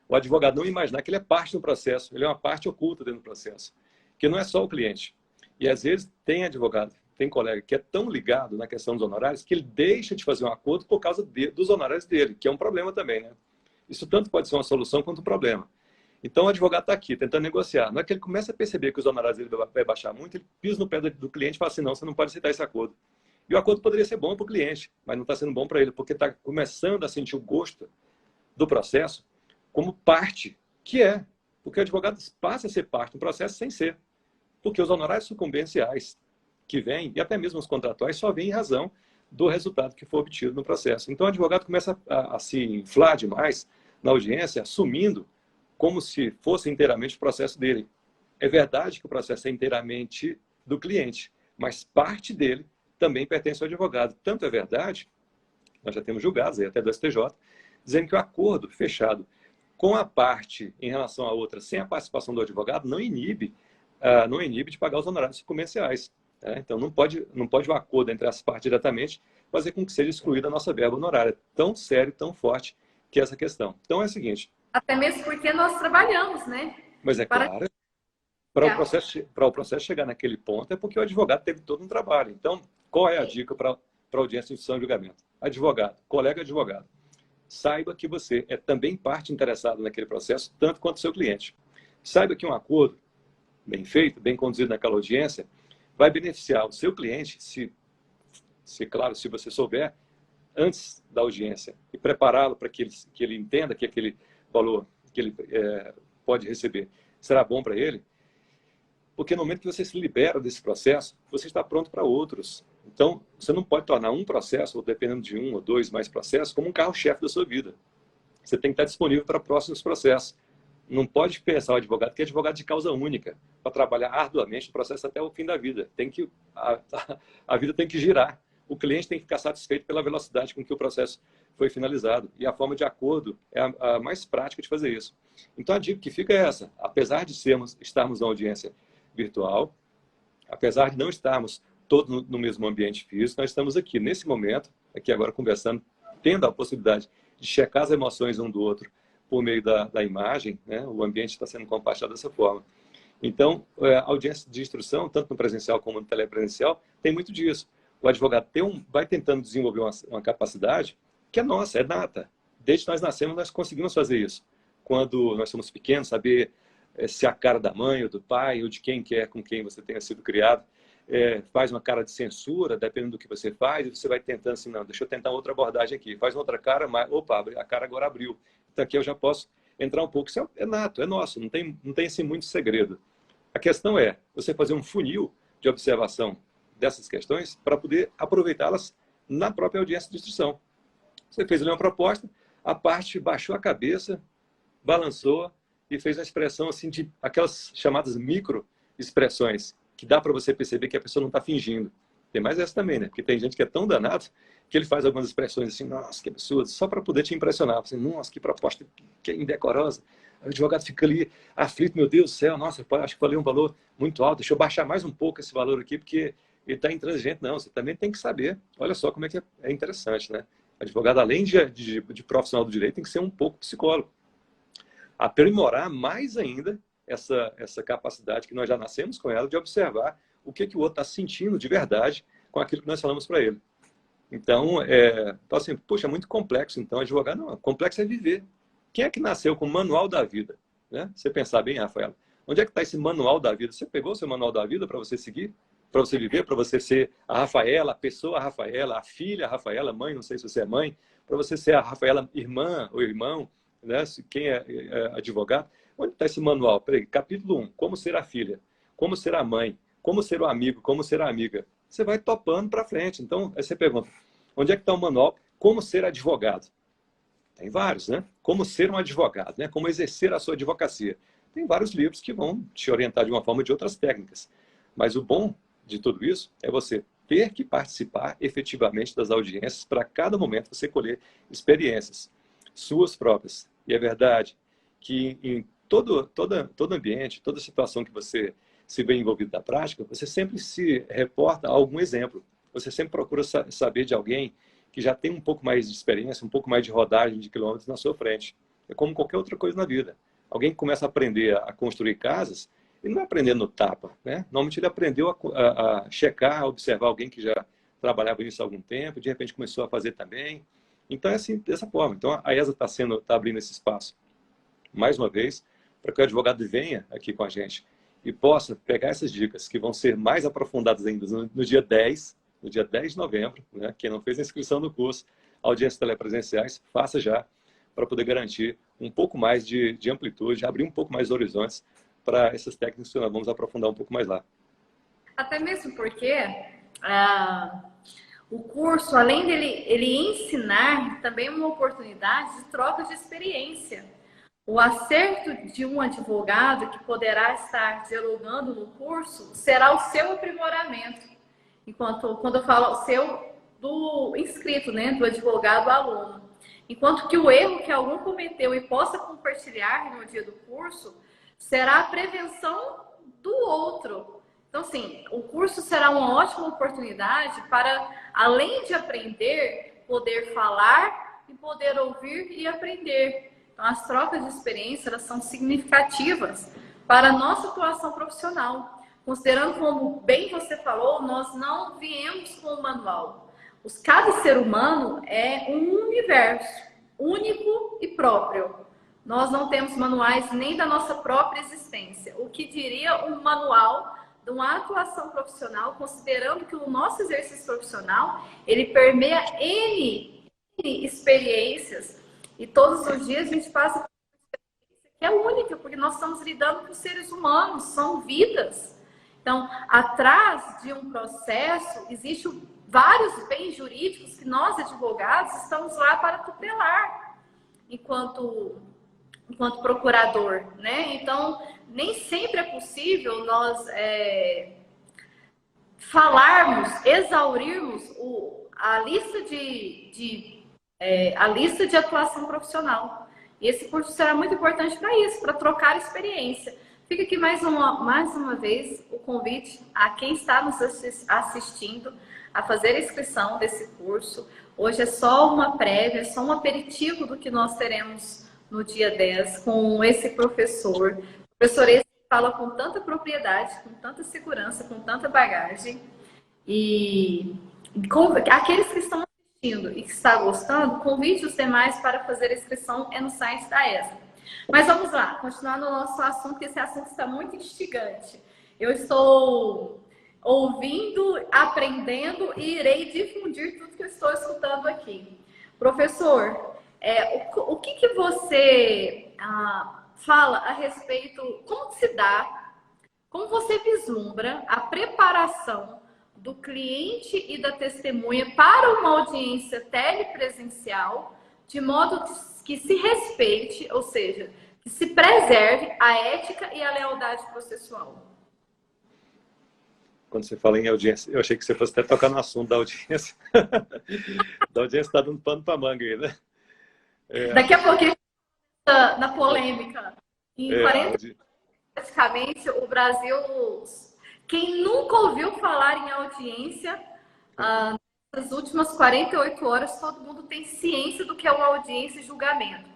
o advogado não imaginar que ele é parte do processo, ele é uma parte oculta dentro do processo, que não é só o cliente. E às vezes tem advogado, tem colega que é tão ligado na questão dos honorários que ele deixa de fazer um acordo por causa dos honorários dele, que é um problema também, né? Isso tanto pode ser uma solução quanto um problema. Então o advogado está aqui tentando negociar. Não é que ele começa a perceber que os honorários dele vai baixar muito, ele pisa no pé do cliente e fala assim, não, você não pode aceitar esse acordo. E o acordo poderia ser bom para o cliente, mas não está sendo bom para ele, porque está começando a sentir o gosto do processo como parte, que é, porque o advogado passa a ser parte do processo sem ser. Porque os honorários sucumbenciais que vêm, e até mesmo os contratuais, só vêm em razão do resultado que foi obtido no processo. Então o advogado começa a se inflar demais na audiência, assumindo como se fosse inteiramente o processo dele. É verdade que o processo é inteiramente do cliente, mas parte dele também pertence ao advogado. Tanto é verdade, nós já temos julgados aí até do STJ, dizendo que o acordo fechado com a parte em relação à outra, sem a participação do advogado, não inibe de pagar os honorários comerciais. Né? Então, não pode o acordo entre as partes diretamente fazer com que seja excluída a nossa verba honorária. Tão sério, tão forte que é essa questão. Então, é o seguinte... Até mesmo porque nós trabalhamos, né? Mas é claro, para o processo chegar naquele ponto é porque o advogado teve todo um trabalho. Então, qual é a dica para a audiência de instrução e julgamento? Advogado, colega advogado, saiba que você é também parte interessada naquele processo, tanto quanto o seu cliente. Saiba que um acordo bem feito, bem conduzido naquela audiência, vai beneficiar o seu cliente, claro, se você souber, antes da audiência, e prepará-lo para que ele entenda que aquele valor que ele pode receber será bom para ele, porque no momento que você se libera desse processo, você está pronto para outros. Então, você não pode tornar um processo, ou dependendo de um ou dois mais processos, como um carro-chefe da sua vida. Você tem que estar disponível para próximos processos. Não pode pensar o advogado que é advogado de causa única, para trabalhar arduamente no processo até o fim da vida. A vida tem que girar. O cliente tem que ficar satisfeito pela velocidade com que o processo foi finalizado. E a forma de acordo é a mais prática de fazer isso. Então, a dica que fica é essa. Apesar de estarmos na audiência virtual, apesar de não estarmos todos no mesmo ambiente físico, nós estamos aqui, nesse momento, aqui agora conversando, tendo a possibilidade de checar as emoções um do outro por meio da imagem, né? O ambiente está sendo compartilhado dessa forma. Então, a audiência de instrução, tanto no presencial como no telepresencial, tem muito disso. O advogado vai tentando desenvolver uma capacidade que é nossa, é nata. Desde que nós nascemos, nós conseguimos fazer isso. Quando nós somos pequenos, saber se a cara da mãe ou do pai, ou de quem quer com quem você tenha sido criado, faz uma cara de censura, dependendo do que você faz, e você vai tentando assim, não, deixa eu tentar outra abordagem aqui. Faz uma outra cara, mas, opa, a cara agora abriu. Então aqui eu já posso entrar um pouco. Isso é nato, é nosso, não tem assim muito segredo. A questão é você fazer um funil de observação dessas questões para poder aproveitá-las na própria audiência de instrução. Você fez ali uma proposta, a parte baixou a cabeça, balançou e fez uma expressão assim de aquelas chamadas micro-expressões, que dá para você perceber que a pessoa não está fingindo. Tem mais essa também, né? Porque tem gente que é tão danado que ele faz algumas expressões assim, nossa, que absurdo, só para poder te impressionar. Assim, nossa, que proposta que indecorosa. O advogado fica ali aflito, meu Deus do céu, nossa, acho que falei um valor muito alto, deixa eu baixar mais um pouco esse valor aqui, porque ele está intransigente. Não, você também tem que saber. Olha só como é que é interessante, né? Advogado, além de profissional do direito, tem que ser um pouco psicólogo. Aprimorar mais ainda essa capacidade que nós já nascemos com ela de observar o que o outro está sentindo de verdade com aquilo que nós falamos para ele. Então, assim, poxa, é muito complexo. Então, advogado, não, complexo é viver. Quem é que nasceu com o manual da vida? Né? Você pensar bem, Rafaela, onde é que está esse manual da vida? Você pegou o seu manual da vida para você seguir? Para você viver, para você ser a Rafaela, a pessoa Rafaela, a filha Rafaela, mãe, não sei se você é mãe, para você ser a Rafaela irmã ou irmão, né? Quem é advogado. Onde está esse manual? Peraí, capítulo 1, como ser a filha, como ser a mãe, como ser o amigo, como ser a amiga. Você vai topando para frente. Então, aí você pergunta, onde é que está o manual? Como ser advogado? Tem vários, né? Como ser um advogado, né? Como exercer a sua advocacia. Tem vários livros que vão te orientar de uma forma ou de outras técnicas. Mas o bom de tudo isso é você ter que participar efetivamente das audiências para cada momento você colher experiências suas próprias. E é verdade que em todo ambiente, toda situação que você se vê envolvido na prática, você sempre se reporta a algum exemplo. Você sempre procura saber de alguém que já tem um pouco mais de experiência, um pouco mais de rodagem de quilômetros na sua frente. É como qualquer outra coisa na vida. Alguém que começa a aprender a construir casas, ele não vai aprender no tapa, né? Normalmente ele aprendeu a checar, a observar alguém que já trabalhava nisso há algum tempo, de repente começou a fazer também. Então é assim, dessa forma. Então a ESA está abrindo esse espaço, mais uma vez, para que o advogado venha aqui com a gente e possa pegar essas dicas que vão ser mais aprofundadas ainda no dia 10, no dia 10 de novembro, né? Quem não fez a inscrição no curso, audiências telepresenciais, faça já, para poder garantir um pouco mais de amplitude, abrir um pouco mais os horizontes para essas técnicas que nós vamos aprofundar um pouco mais lá. Até mesmo porque o curso, além dele ele ensinar, também é uma oportunidade de troca de experiência. O acerto de um advogado que poderá estar dialogando no curso será o seu aprimoramento. Enquanto, quando eu falo seu, do inscrito, né, do advogado aluno. Enquanto que o erro que algum cometeu e possa compartilhar no dia do curso será a prevenção do outro. Então, assim, o curso será uma ótima oportunidade para, além de aprender, poder falar e poder ouvir e aprender. Então, as trocas de experiência, elas são significativas para a nossa atuação profissional. Considerando, como bem você falou, nós não viemos com o manual. Cada ser humano é um universo único e próprio. Nós não temos manuais nem da nossa própria existência. O que diria um manual de uma atuação profissional, considerando que o nosso exercício profissional, ele permeia N experiências, e todos os dias a gente passa por uma experiência que é única, porque nós estamos lidando com seres humanos, são vidas. Então, atrás de um processo, existem vários bens jurídicos que nós, advogados, estamos lá para tutelar, enquanto procurador, né? Então, nem sempre é possível nós falarmos, exaurirmos a lista a lista de atuação profissional. E esse curso será muito importante para isso, para trocar experiência. Fica aqui mais uma vez o convite a quem está nos assistindo a fazer a inscrição desse curso. Hoje é só uma prévia, é só um aperitivo do que nós teremos no dia 10 com esse professor. O professor esse fala com tanta propriedade, com tanta segurança, com tanta bagagem. E aqueles que estão assistindo e que estão gostando, convide os demais para fazer a inscrição no site da ESA. Mas vamos lá, continuar no nosso assunto, que esse assunto está muito instigante. Eu estou ouvindo, aprendendo e irei difundir tudo que eu estou escutando aqui. Professor, o que você fala a respeito, como se dá, como você vislumbra a preparação do cliente e da testemunha para uma audiência telepresencial, de modo que se respeite, ou seja, que se preserve a ética e a lealdade processual? Quando você fala em audiência, eu achei que você fosse até tocar no assunto da audiência. Da audiência está dando pano para manga aí, né? Daqui a pouquinho, na polêmica, em 40 anos, praticamente, o Brasil... Quem nunca ouviu falar em audiência, nas últimas 48 horas, todo mundo tem ciência do que é uma audiência e julgamento.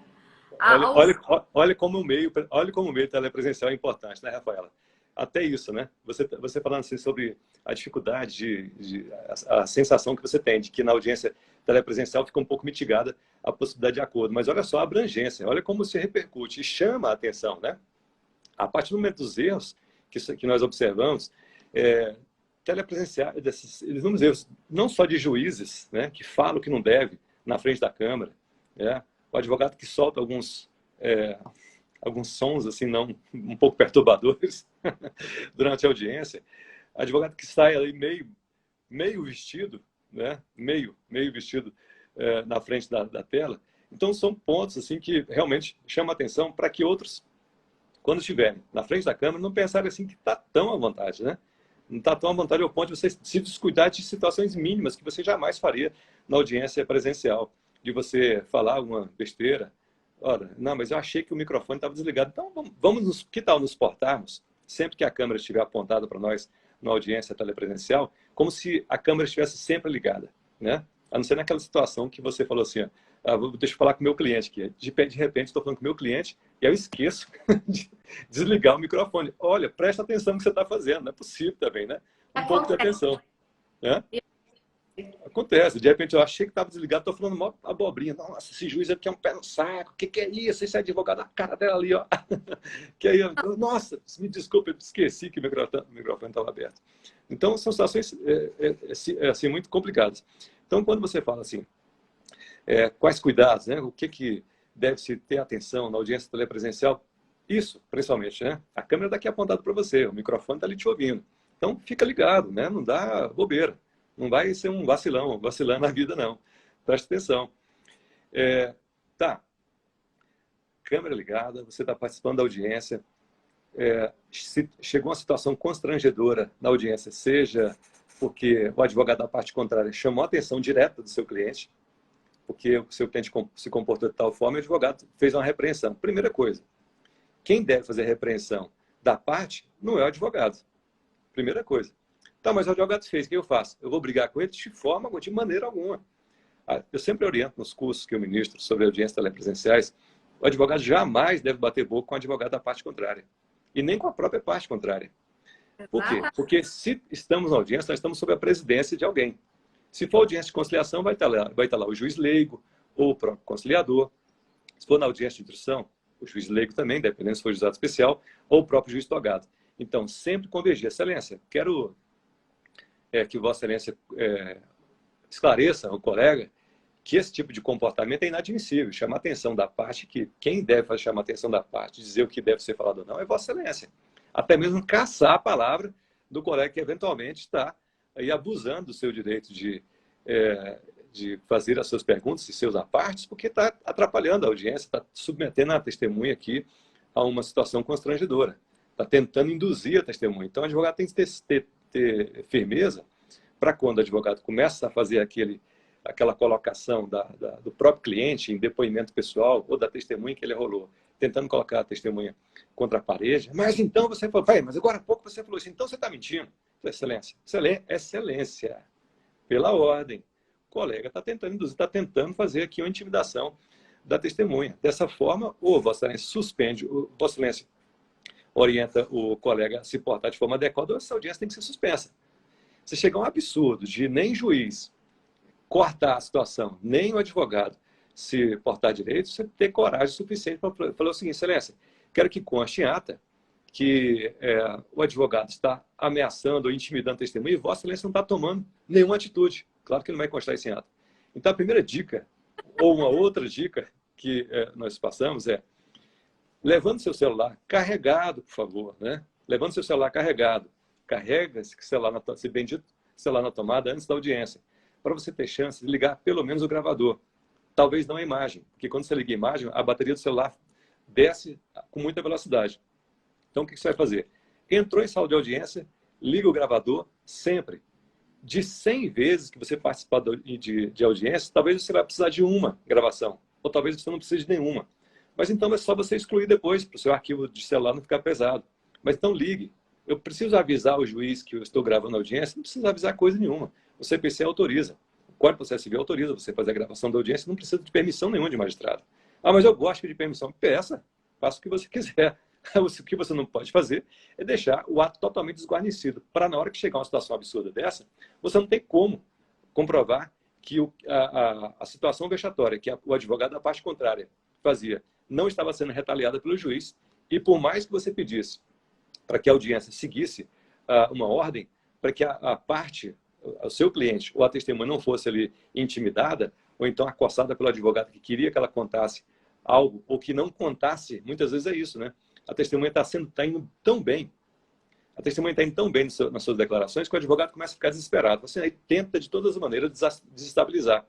Olha como o meio telepresencial é importante, né, Rafaela? Até isso, né? Você falando assim sobre a dificuldade, a sensação que você tem de que na audiência telepresencial fica um pouco mitigada a possibilidade de acordo. Mas olha só a abrangência, olha como se repercute e chama a atenção, né? A partir do momento dos erros que nós observamos, telepresencial, desses inúmeros erros, não só de juízes, né, que falam que não deve na frente da Câmara, o advogado que solta alguns sons assim um pouco perturbadores durante a audiência, advogado que sai ali meio vestido, né, meio vestido na frente da tela. Então são pontos assim que realmente chamam a atenção para que outros quando estiverem na frente da câmera, não pensarem assim que está tão à vontade, né? Não está tão à vontade ao ponto de você se descuidar de situações mínimas que você jamais faria na audiência presencial, de você falar uma besteira. Ora, não, mas eu achei que o microfone estava desligado. Então, que tal nos portarmos, sempre que a câmera estiver apontada para nós na audiência telepresencial, como se a câmera estivesse sempre ligada, né? A não ser naquela situação que você falou assim, deixa eu falar com o meu cliente aqui. De repente, estou falando com o meu cliente e eu esqueço de desligar o microfone. Olha, presta atenção no que você está fazendo. Não é possível também, né? Um pouco de atenção. Né? Acontece. De repente, eu achei que estava desligado, estou falando uma abobrinha. Nossa, esse juiz aqui é um pé no saco. O que é isso? Esse advogado, a cara dela ali, ó. Que aí, nossa, me desculpe, eu esqueci que o microfone estava aberto. Então, são situações assim, muito complicadas. Então, quando você fala assim, quais cuidados, né? O que deve-se ter atenção na audiência telepresencial? Isso, principalmente, né? A câmera daqui apontada para você, o microfone está ali te ouvindo. Então, fica ligado, né? Não dá bobeira. Não vai ser um vacilando na vida, não. Preste atenção. Tá. Câmera ligada, você está participando da audiência. Se chegou uma situação constrangedora na audiência, seja porque o advogado da parte contrária chamou a atenção direta do seu cliente, porque o seu cliente se comportou de tal forma e o advogado fez uma repreensão. Primeira coisa, quem deve fazer a repreensão da parte não é o advogado. Primeira coisa. Tá, mas o advogado fez, o que eu faço? Eu vou brigar com ele de maneira alguma. Eu sempre oriento nos cursos que eu ministro sobre audiências telepresenciais, o advogado jamais deve bater boca com o advogado da parte contrária. E nem com a própria parte contrária. Por quê? Porque se estamos na audiência, nós estamos sob a presidência de alguém. Se for audiência de conciliação, vai estar lá o juiz leigo ou o próprio conciliador. Se for na audiência de instrução, o juiz leigo também, dependendo se for juizado especial, ou o próprio juiz togado. Então, sempre convergir. Excelência, quero que Vossa Excelência esclareça ao colega que esse tipo de comportamento é inadmissível. Chamar a atenção da parte, que quem deve chamar a atenção da parte, dizer o que deve ser falado ou não, é Vossa Excelência. Até mesmo caçar a palavra do colega que eventualmente está aí abusando do seu direito de fazer as suas perguntas e seus apartes, porque está atrapalhando a audiência, está submetendo a testemunha aqui a uma situação constrangedora. Está tentando induzir a testemunha. Então, o advogado tem que ter firmeza para quando o advogado começa a fazer aquela colocação do próprio cliente em depoimento pessoal ou da testemunha que ele rolou, tentando colocar a testemunha contra a parede. Mas então você falou, mas agora há pouco você falou isso, então você está mentindo. Excelência. Excelência. Pela ordem. O colega está tentando induzir, está tentando fazer aqui uma intimidação da testemunha. Dessa forma, ou Vossa Excelência suspende, ou Vossa Excelência orienta o colega a se portar de forma adequada, ou essa audiência tem que ser suspensa. Se chegar um absurdo de nem juiz cortar a situação, nem o advogado se portar direito, você ter coragem suficiente para falar o seguinte, Excelência, quero que conste em ata que o advogado está ameaçando ou intimidando a testemunha e Vossa Excelência não está tomando nenhuma atitude. Claro que ele não vai constar isso em ata. Então, a primeira dica, ou uma outra dica que nós passamos levando seu celular carregado, por favor, né? Levando seu celular carregado. Carrega esse celular na tomada antes da audiência, para você ter chance de ligar pelo menos o gravador. Talvez não a imagem, porque quando você liga a imagem, a bateria do celular desce com muita velocidade. Então, o que você vai fazer? Entrou em sala de audiência, liga o gravador sempre. De 100 vezes que você participar de audiência, talvez você vai precisar de uma gravação, ou talvez você não precise de nenhuma. Mas então é só você excluir depois, para o seu arquivo de celular não ficar pesado. Mas então ligue. Eu preciso avisar o juiz que eu estou gravando a audiência? Não precisa avisar coisa nenhuma. O CPC autoriza. O Código de Processo Civil autoriza você fazer a gravação da audiência, não precisa de permissão nenhuma de magistrado. Ah, mas eu gosto de permissão. Peça, faça o que você quiser. O que você não pode fazer é deixar o ato totalmente desguarnecido, para na hora que chegar uma situação absurda dessa, você não tem como comprovar que a situação vexatória que o advogado da parte contrária fazia não estava sendo retaliada pelo juiz, e por mais que você pedisse para que a audiência seguisse uma ordem, para que a parte, o seu cliente ou a testemunha não fosse ali intimidada, ou então acossada pelo advogado que queria que ela contasse algo, ou que não contasse, muitas vezes é isso, né? A testemunha está indo tão bem, a testemunha está indo tão bem nas suas declarações que o advogado começa a ficar desesperado. Você aí tenta de todas as maneiras desestabilizar.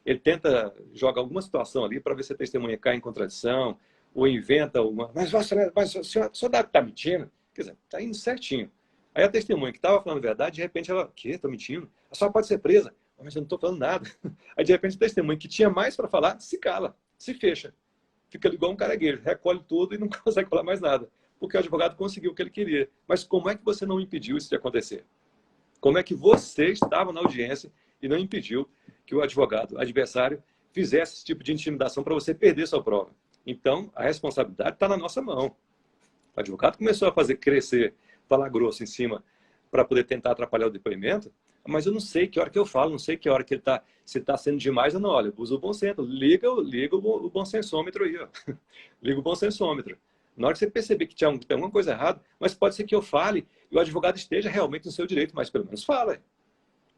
Ele tenta jogar alguma situação ali para ver se a testemunha cai em contradição, ou inventa uma... Mas o senhor está mentindo? Quer dizer, está indo certinho. Aí a testemunha que estava falando a verdade, de repente ela, o quê? Estou mentindo? A senhora pode ser presa. Mas eu não estou falando nada. Aí de repente a testemunha que tinha mais para falar, se cala, se fecha. Fica igual um caranguejo, recolhe tudo e não consegue falar mais nada. Porque o advogado conseguiu o que ele queria. Mas como é que você não impediu isso de acontecer? Como é que você estava na audiência e não impediu que o advogado, adversário, fizesse esse tipo de intimidação para você perder sua prova? Então, a responsabilidade está na nossa mão. O advogado começou a fazer crescer, falar grosso em cima, para poder tentar atrapalhar o depoimento, mas eu não sei que hora que eu falo, não sei que hora que ele está, se está sendo demais ou não. Olha, usa o bom senso, liga o bom sensômetro aí, ó. Liga o bom sensômetro. Na hora que você perceber que tem alguma coisa errada, mas pode ser que eu fale e o advogado esteja realmente no seu direito, mas pelo menos fala.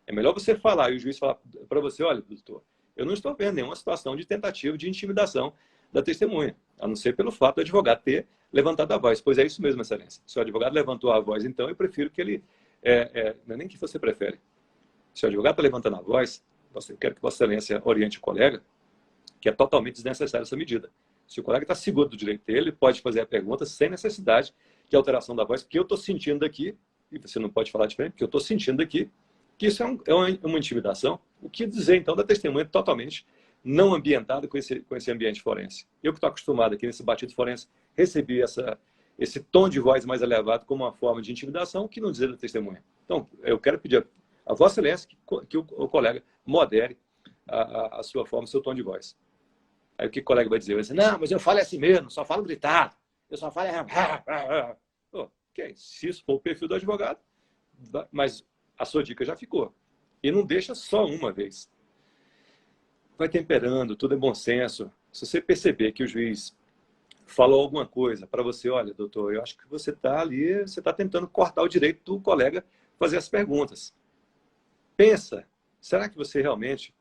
É melhor você falar e o juiz falar para você, olha, doutor, eu não estou vendo nenhuma situação de tentativa de intimidação da testemunha, a não ser pelo fato do advogado ter levantado a voz. Pois é isso mesmo, excelência. Se o advogado levantou a voz, então eu prefiro que ele... não é nem que você prefere. Se o advogado está levantando a voz, eu quero que Vossa Excelência oriente o colega que é totalmente desnecessária essa medida. Se o colega está seguro do direito dele, ele pode fazer a pergunta sem necessidade de alteração da voz, porque eu estou sentindo daqui, e você não pode falar diferente, porque eu estou sentindo daqui, que isso é uma intimidação. O que dizer, então, da testemunha totalmente não ambientada com esse ambiente forense? Eu que estou acostumado aqui nesse batido forense, recebi esse tom de voz mais elevado como uma forma de intimidação, que não dizer da testemunha. Então, eu quero pedir a Vossa Excelência que o colega modere a sua forma, o seu tom de voz. Aí o que o colega vai dizer? Vai dizer, não, mas eu falo assim mesmo, só falo gritado. Eu só falo... Ok, se isso for o perfil do advogado, mas a sua dica já ficou. E não deixa só uma vez. Vai temperando, tudo é bom senso. Se você perceber que o juiz falou alguma coisa para você, olha, doutor, eu acho que você está ali, você está tentando cortar o direito do colega fazer as perguntas. Pensa, será que você realmente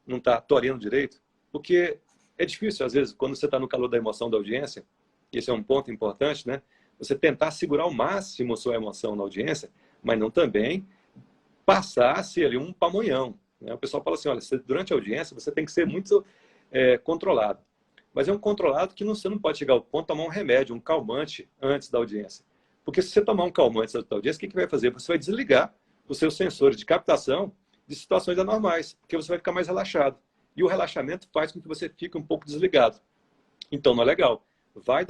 não está toreando direito? Porque é difícil, às vezes, quando você está no calor da emoção da audiência, e esse é um ponto importante, né? Você tentar segurar ao máximo a sua emoção na audiência, mas não também passar a ser ali um pamonhão. Né? O pessoal fala assim, olha, durante a audiência você tem que ser muito controlado. Mas é um controlado que você não pode chegar ao ponto de tomar um remédio, um calmante antes da audiência. Porque se você tomar um calmante antes da audiência, o que vai fazer? Você vai desligar os seus sensores de captação de situações anormais, porque você vai ficar mais relaxado. E o relaxamento faz com que você fique um pouco desligado. Então, não é legal.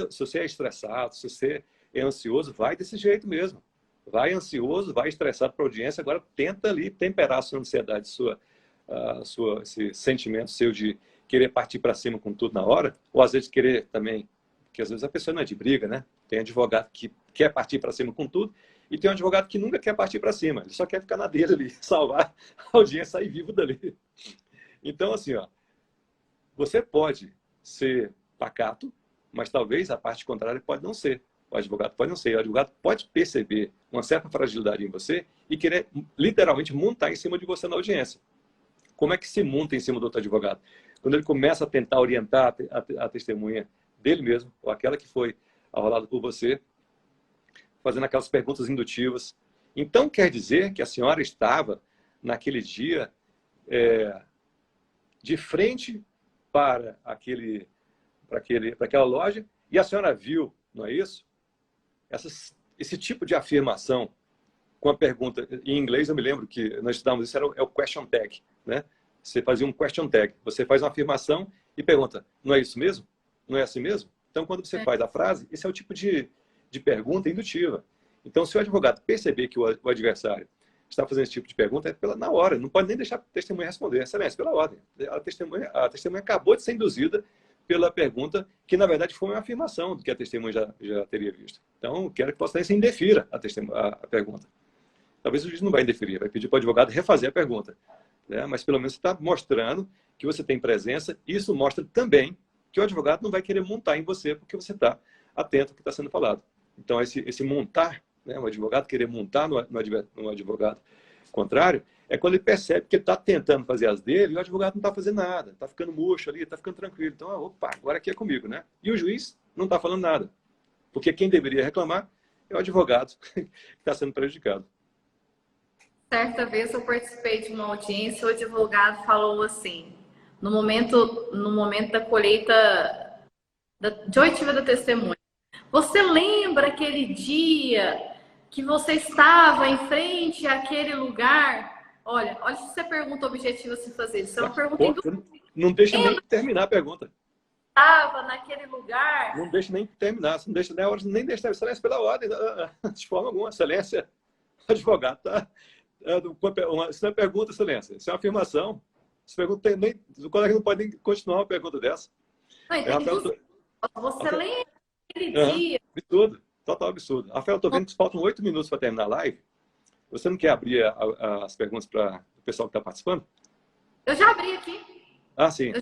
Se você é estressado, se você é ansioso, vai desse jeito mesmo. Vai ansioso, vai estressado para a audiência. Agora, tenta ali temperar a sua ansiedade, esse sentimento seu de querer partir para cima com tudo na hora. Ou, às vezes, querer também... Porque, às vezes, a pessoa não é de briga, né? Tem advogado que quer partir para cima com tudo. E tem um advogado que nunca quer partir para cima. Ele só quer ficar na dele ali, salvar a audiência, sair vivo dali. Então, assim, ó, você pode ser pacato, mas talvez a parte contrária pode não ser. O advogado pode não ser. O advogado pode perceber uma certa fragilidade em você e querer literalmente montar em cima de você na audiência. Como é que se monta em cima do outro advogado? Quando ele começa a tentar orientar a testemunha dele mesmo, ou aquela que foi arrolada por você, fazendo aquelas perguntas indutivas. Então, quer dizer que a senhora estava, naquele dia, de frente para aquela loja e a senhora viu, não é isso? Esse tipo de afirmação com a pergunta, em inglês eu me lembro que nós estudávamos isso, é o question tag, né? Você fazia um question tag, você faz uma afirmação e pergunta, não é isso mesmo? Não é assim mesmo? Então, quando você faz a frase, esse é o tipo de pergunta indutiva. Então, se o advogado perceber que o adversário está fazendo esse tipo de pergunta, na hora, não pode nem deixar a testemunha responder. Excelência, pela ordem. A testemunha acabou de ser induzida pela pergunta, que na verdade foi uma afirmação do que a testemunha já teria visto. Então, quero que Vossa Excelência indefira a pergunta. Talvez o juiz não vai indeferir, vai pedir para o advogado refazer a pergunta. Né? Mas pelo menos você está mostrando que você tem presença. Isso mostra também que o advogado não vai querer montar em você, porque você está atento ao que está sendo falado. Então, esse montar, né, o advogado querer montar no advogado contrário, é quando ele percebe que ele está tentando fazer as dele e o advogado não está fazendo nada, está ficando murcho ali, está ficando tranquilo. Então, opa, agora aqui é comigo, né? E o juiz não está falando nada, porque quem deveria reclamar é o advogado que está sendo prejudicado. Certa vez eu participei de uma audiência, o advogado falou assim, no momento da colheita de oitiva da testemunha. Você lembra aquele dia que você estava em frente àquele lugar? Olha se é pergunta objetiva se fazer. Isso é uma pergunta Pô, indutiva. não deixa nem terminar a pergunta. Estava naquele lugar. Não deixa nem terminar. Você não deixa nem a hora, nem deixa excelência pela ordem, de forma alguma. Excelência, advogado, tá? Isso não é pergunta, excelência. Isso é uma afirmação. Essa pergunta nem, o colega não pode nem continuar uma pergunta dessa. Não, Rafael, você lembra aquele dia? absurdo. Total absurdo. Rafael, estou vendo que faltam 8 minutos para terminar a live. Você não quer abrir as perguntas para o pessoal que está participando? Eu já abri aqui. Ah, sim.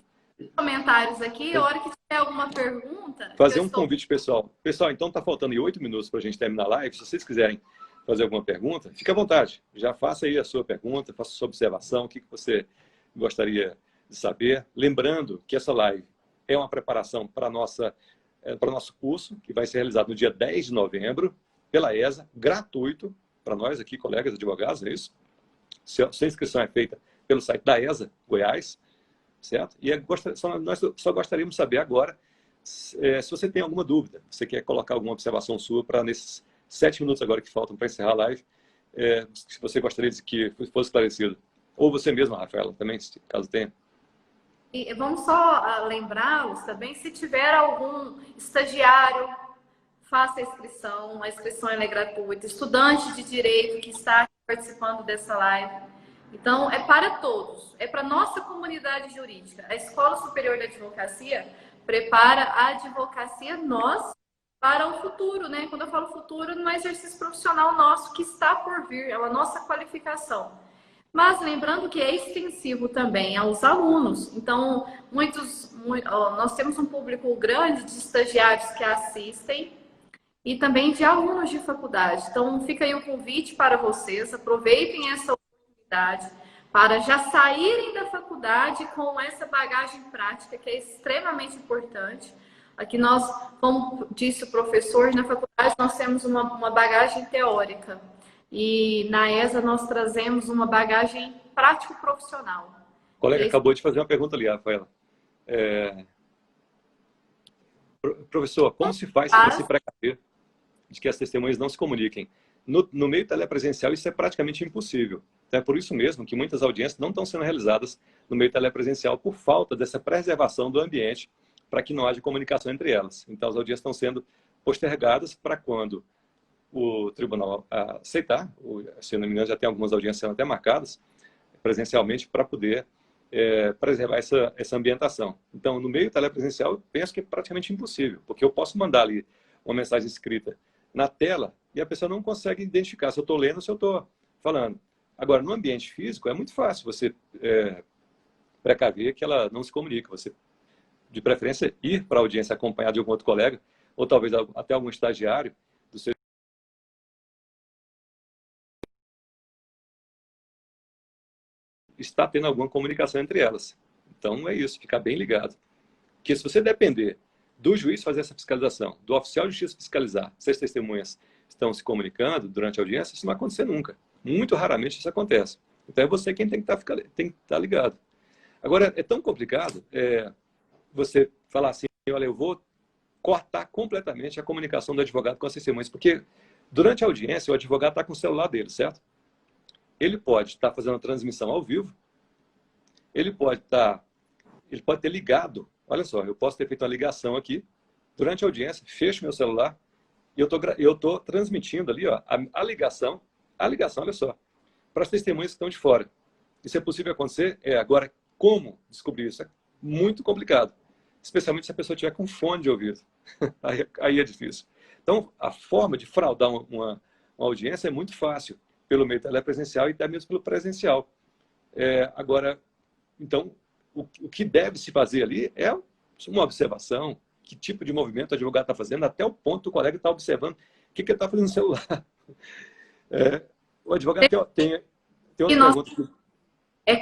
Comentários aqui. A hora que tiver alguma pergunta... Fazer um convite, pessoal. Pessoal, então está faltando 8 minutos para a gente terminar a live. Se vocês quiserem fazer alguma pergunta, fique à vontade. Já faça aí a sua pergunta, faça a sua observação, o que você gostaria de saber. Lembrando que essa live é uma preparação para o nosso curso, que vai ser realizado no dia 10 de novembro, pela ESA, gratuito, para nós aqui, colegas advogados, é isso? Sua inscrição é feita pelo site da ESA, Goiás, certo? E nós só gostaríamos de saber agora se você tem alguma dúvida, você quer colocar alguma observação sua para nesses 7 minutos agora que faltam para encerrar a live, se você gostaria de que fosse esclarecido. Ou você mesma, Rafaela, também, caso tenha. E vamos só lembrá-los também, se tiver algum estagiário, faça a inscrição é gratuita, estudante de direito que está participando dessa live. Então, é para todos, é para a nossa comunidade jurídica. A Escola Superior de Advocacia prepara a advocacia nós para o futuro, né? Quando eu falo futuro, não é exercício profissional nosso que está por vir, é a nossa qualificação. Mas lembrando que é extensivo também aos alunos. Então, nós temos um público grande de estagiários que assistem e também de alunos de faculdade. Então, fica aí o convite para vocês, aproveitem essa oportunidade para já saírem da faculdade com essa bagagem prática, que é extremamente importante. Aqui nós, como disse o professor, na faculdade nós temos uma bagagem teórica. E na ESA nós trazemos uma bagagem prático-profissional. O colega acabou de fazer uma pergunta ali, Rafaela. Professor, como se faz para se precaver de que as testemunhas não se comuniquem? No meio telepresencial, isso é praticamente impossível. Então, é por isso mesmo que muitas audiências não estão sendo realizadas no meio telepresencial por falta dessa preservação do ambiente para que não haja comunicação entre elas. Então, as audiências estão sendo postergadas para quando o tribunal aceitar, se não me engano, já tem algumas audiências sendo até marcadas presencialmente para poder preservar essa ambientação. Então, no meio telepresencial, eu penso que é praticamente impossível, porque eu posso mandar ali uma mensagem escrita na tela e a pessoa não consegue identificar se eu estou lendo ou se eu estou falando. Agora, no ambiente físico, é muito fácil você precaver que ela não se comunica. Você, de preferência, ir para a audiência acompanhado de algum outro colega, ou talvez até algum estagiário do seu está tendo alguma comunicação entre elas. Então, é isso, ficar bem ligado. Porque se você depender do juiz fazer essa fiscalização, do oficial de justiça fiscalizar, se as testemunhas estão se comunicando durante a audiência, isso não vai acontecer nunca. Muito raramente isso acontece. Então, é você quem tem que estar ligado. Agora, é tão complicado você falar assim, olha, eu vou cortar completamente a comunicação do advogado com as testemunhas, porque durante a audiência, o advogado está com o celular dele, certo? Ele pode estar fazendo a transmissão ao vivo, ele pode ter ligado, olha só, eu posso ter feito uma ligação aqui, durante a audiência, fecho meu celular, e eu estou transmitindo ali ó, a ligação, olha só, para as testemunhas que estão de fora. Isso é possível acontecer? Agora, como descobrir isso? É muito complicado, especialmente se a pessoa tiver com fone de ouvido. Aí é difícil. Então, a forma de fraudar uma audiência é muito fácil, pelo meio telepresencial e até mesmo pelo presencial. Agora, então, o que deve se fazer ali é uma observação, que tipo de movimento o advogado está fazendo, até o ponto do colega está observando o que ele está fazendo no celular. O advogado tem outra pergunta.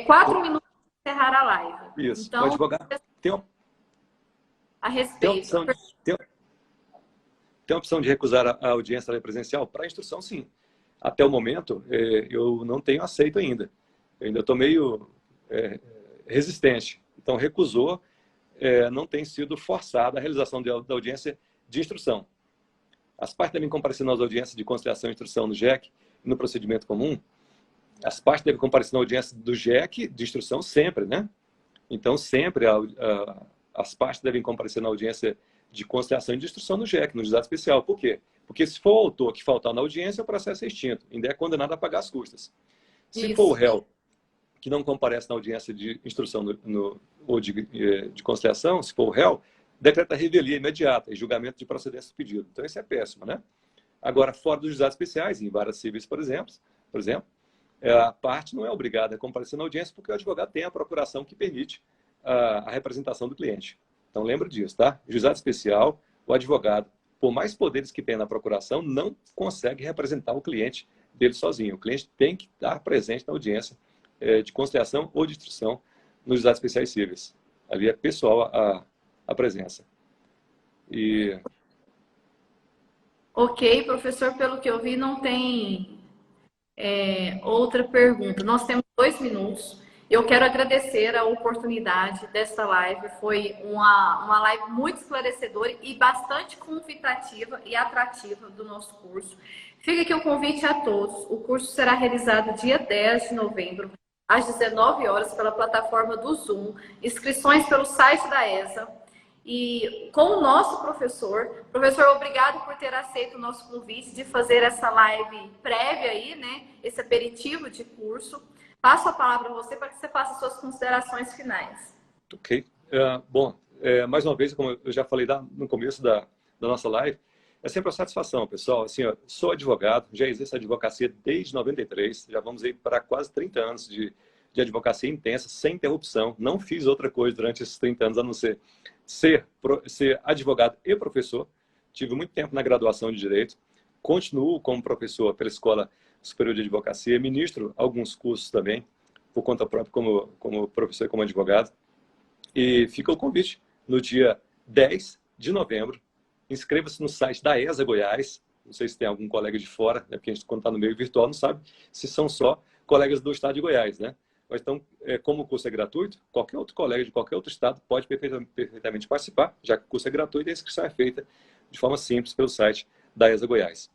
4 minutos para encerrar a live. Isso. Então, o advogado a respeito. Tem a opção de recusar a audiência telepresencial? Para a instrução, sim. Até o momento, eu não tenho aceito ainda. Eu ainda estou meio resistente. Então, recusou, não tem sido forçada a realização da audiência de instrução. As partes devem comparecer nas audiências de conciliação e instrução no JEC e no procedimento comum. As partes devem comparecer na audiência do JEC de instrução sempre, né? Então, sempre as partes devem comparecer na audiência de conciliação e de instrução no JEC, no juizado especial. Por quê? Porque se for o autor que faltar na audiência, o processo é extinto, ainda é condenado a pagar as custas. Se for o réu que não comparece na audiência de instrução ou de conciliação, se for o réu, decreta revelia imediata e julgamento de procedência do pedido. Então, isso é péssimo, né? Agora, fora dos juizados especiais, em varas civis, por exemplo, a parte não é obrigada a comparecer na audiência porque o advogado tem a procuração que permite a representação do cliente. Então, lembra disso, tá? Juizado especial, o advogado, por mais poderes que tenha na procuração, não consegue representar o cliente dele sozinho. O cliente tem que estar presente na audiência de conciliação ou de instrução nos juizados especiais cíveis. Ali é pessoal a presença. Ok, professor, pelo que eu vi, não tem outra pergunta. Nós temos 2 minutos. Eu quero agradecer a oportunidade desta live. Foi uma live muito esclarecedora e bastante convidativa e atrativa do nosso curso. Fica aqui o convite a todos. O curso será realizado dia 10 de novembro, às 19 horas, pela plataforma do Zoom. Inscrições pelo site da ESA. E com o nosso professor. Professor, obrigado por ter aceito o nosso convite de fazer essa live prévia aí, né? Esse aperitivo de curso. Passo a palavra a você para que você faça suas considerações finais. Ok. Bom, mais uma vez, como eu já falei no começo da nossa live, é sempre uma satisfação, pessoal. Assim, sou advogado, já exerço advocacia desde 93, já vamos aí para quase 30 anos de advocacia intensa, sem interrupção. Não fiz outra coisa durante esses 30 anos, a não ser advogado e professor. Tive muito tempo na graduação de Direito, continuo como professor pela Escola Superior de Advocacia, ministro alguns cursos também, por conta própria, como professor e como advogado. E fica o convite, no dia 10 de novembro, inscreva-se no site da ESA Goiás. Não sei se tem algum colega de fora, né? Porque a gente, quando está no meio virtual, não sabe se são só colegas do estado de Goiás, né? Mas então, como o curso é gratuito, qualquer outro colega de qualquer outro estado pode perfeitamente participar, já que o curso é gratuito e a inscrição é feita de forma simples pelo site da ESA Goiás,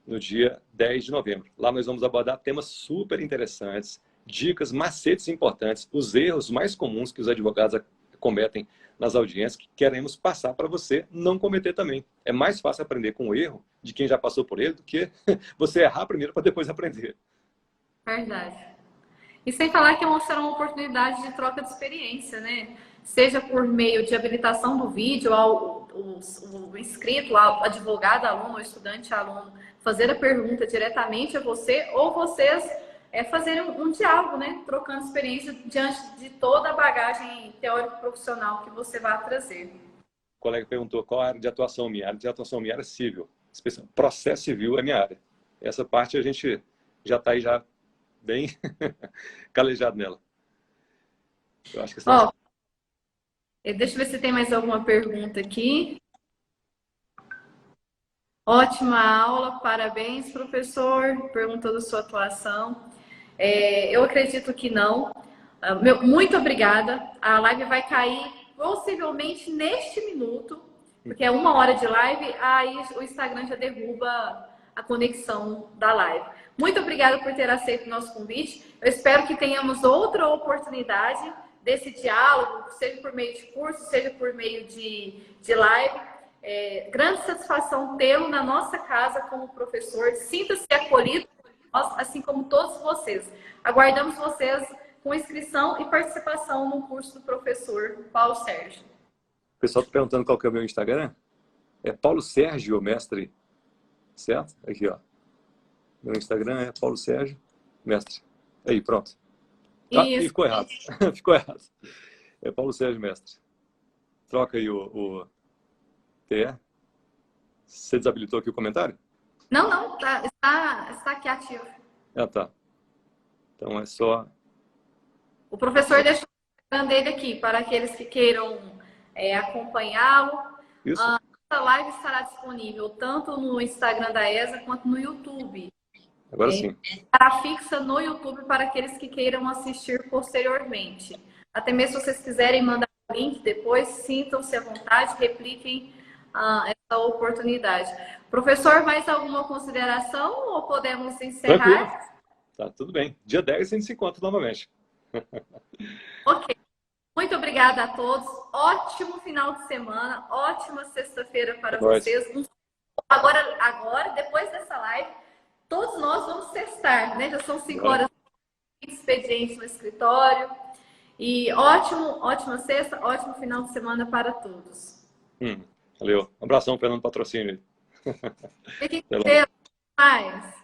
no dia 10 de novembro. Lá nós vamos abordar temas super interessantes, dicas, macetes importantes, os erros mais comuns que os advogados cometem nas audiências, que queremos passar para você não cometer também. É mais fácil aprender com o erro de quem já passou por ele do que você errar primeiro para depois aprender. Verdade. E sem falar que será uma oportunidade de troca de experiência, né? Seja por meio de habilitação do vídeo, o inscrito, o advogado, aluno, o estudante, aluno, fazer a pergunta diretamente a você, ou vocês fazerem um diálogo, né? Trocando experiência diante de toda a bagagem teórico-profissional que você vai trazer. O colega perguntou qual a área de atuação minha. A área de atuação minha é civil. Processo civil é minha área. Essa parte a gente já está aí já bem calejado nela. Eu acho que deixa eu ver se tem mais alguma pergunta aqui. Ótima aula, parabéns, professor. Perguntou da sua atuação. Eu acredito que não. Muito obrigada. A live vai cair possivelmente neste minuto, porque é 1 hora de live, aí o Instagram já derruba a conexão da live. Muito obrigada por ter aceito o nosso convite. Eu espero que tenhamos outra oportunidade desse diálogo, seja por meio de curso, seja por meio de live. Grande satisfação tê-lo na nossa casa como professor. Sinta-se acolhido por nós, assim como todos vocês. Aguardamos vocês com inscrição e participação no curso do professor Paulo Sérgio. O pessoal está perguntando qual que é o meu Instagram. É Paulo Sérgio Mestre. Certo? Aqui, ó. Meu Instagram é Paulo Sérgio Mestre. Aí, pronto. Ah, ficou errado. Ficou errado. É Paulo Sérgio Mestre. Troca aí o TE. Você desabilitou aqui o comentário? Não. Está aqui ativo. Ah, tá. Então é só... O professor deixou o Instagram dele aqui para aqueles que queiram acompanhá-lo. Isso. A live estará disponível tanto no Instagram da ESA quanto no YouTube. Agora sim. Estará fixa no YouTube para aqueles que queiram assistir posteriormente. Até mesmo se vocês quiserem mandar link depois, sintam-se à vontade, repliquem essa oportunidade. Professor, mais alguma consideração ou podemos encerrar? Tranquilo. Tá, tudo bem. Dia 10 a gente se encontra novamente. Ok. Muito obrigada a todos. Ótimo final de semana, ótima sexta-feira para vocês. Agora, depois dessa live, todos nós vamos sextar, né? Já são 5 horas de expediente no escritório. E ótima sexta, ótimo final de semana para todos. Valeu. Um abração, Fernando Patrocínio. Fiquem com Deus. Mais.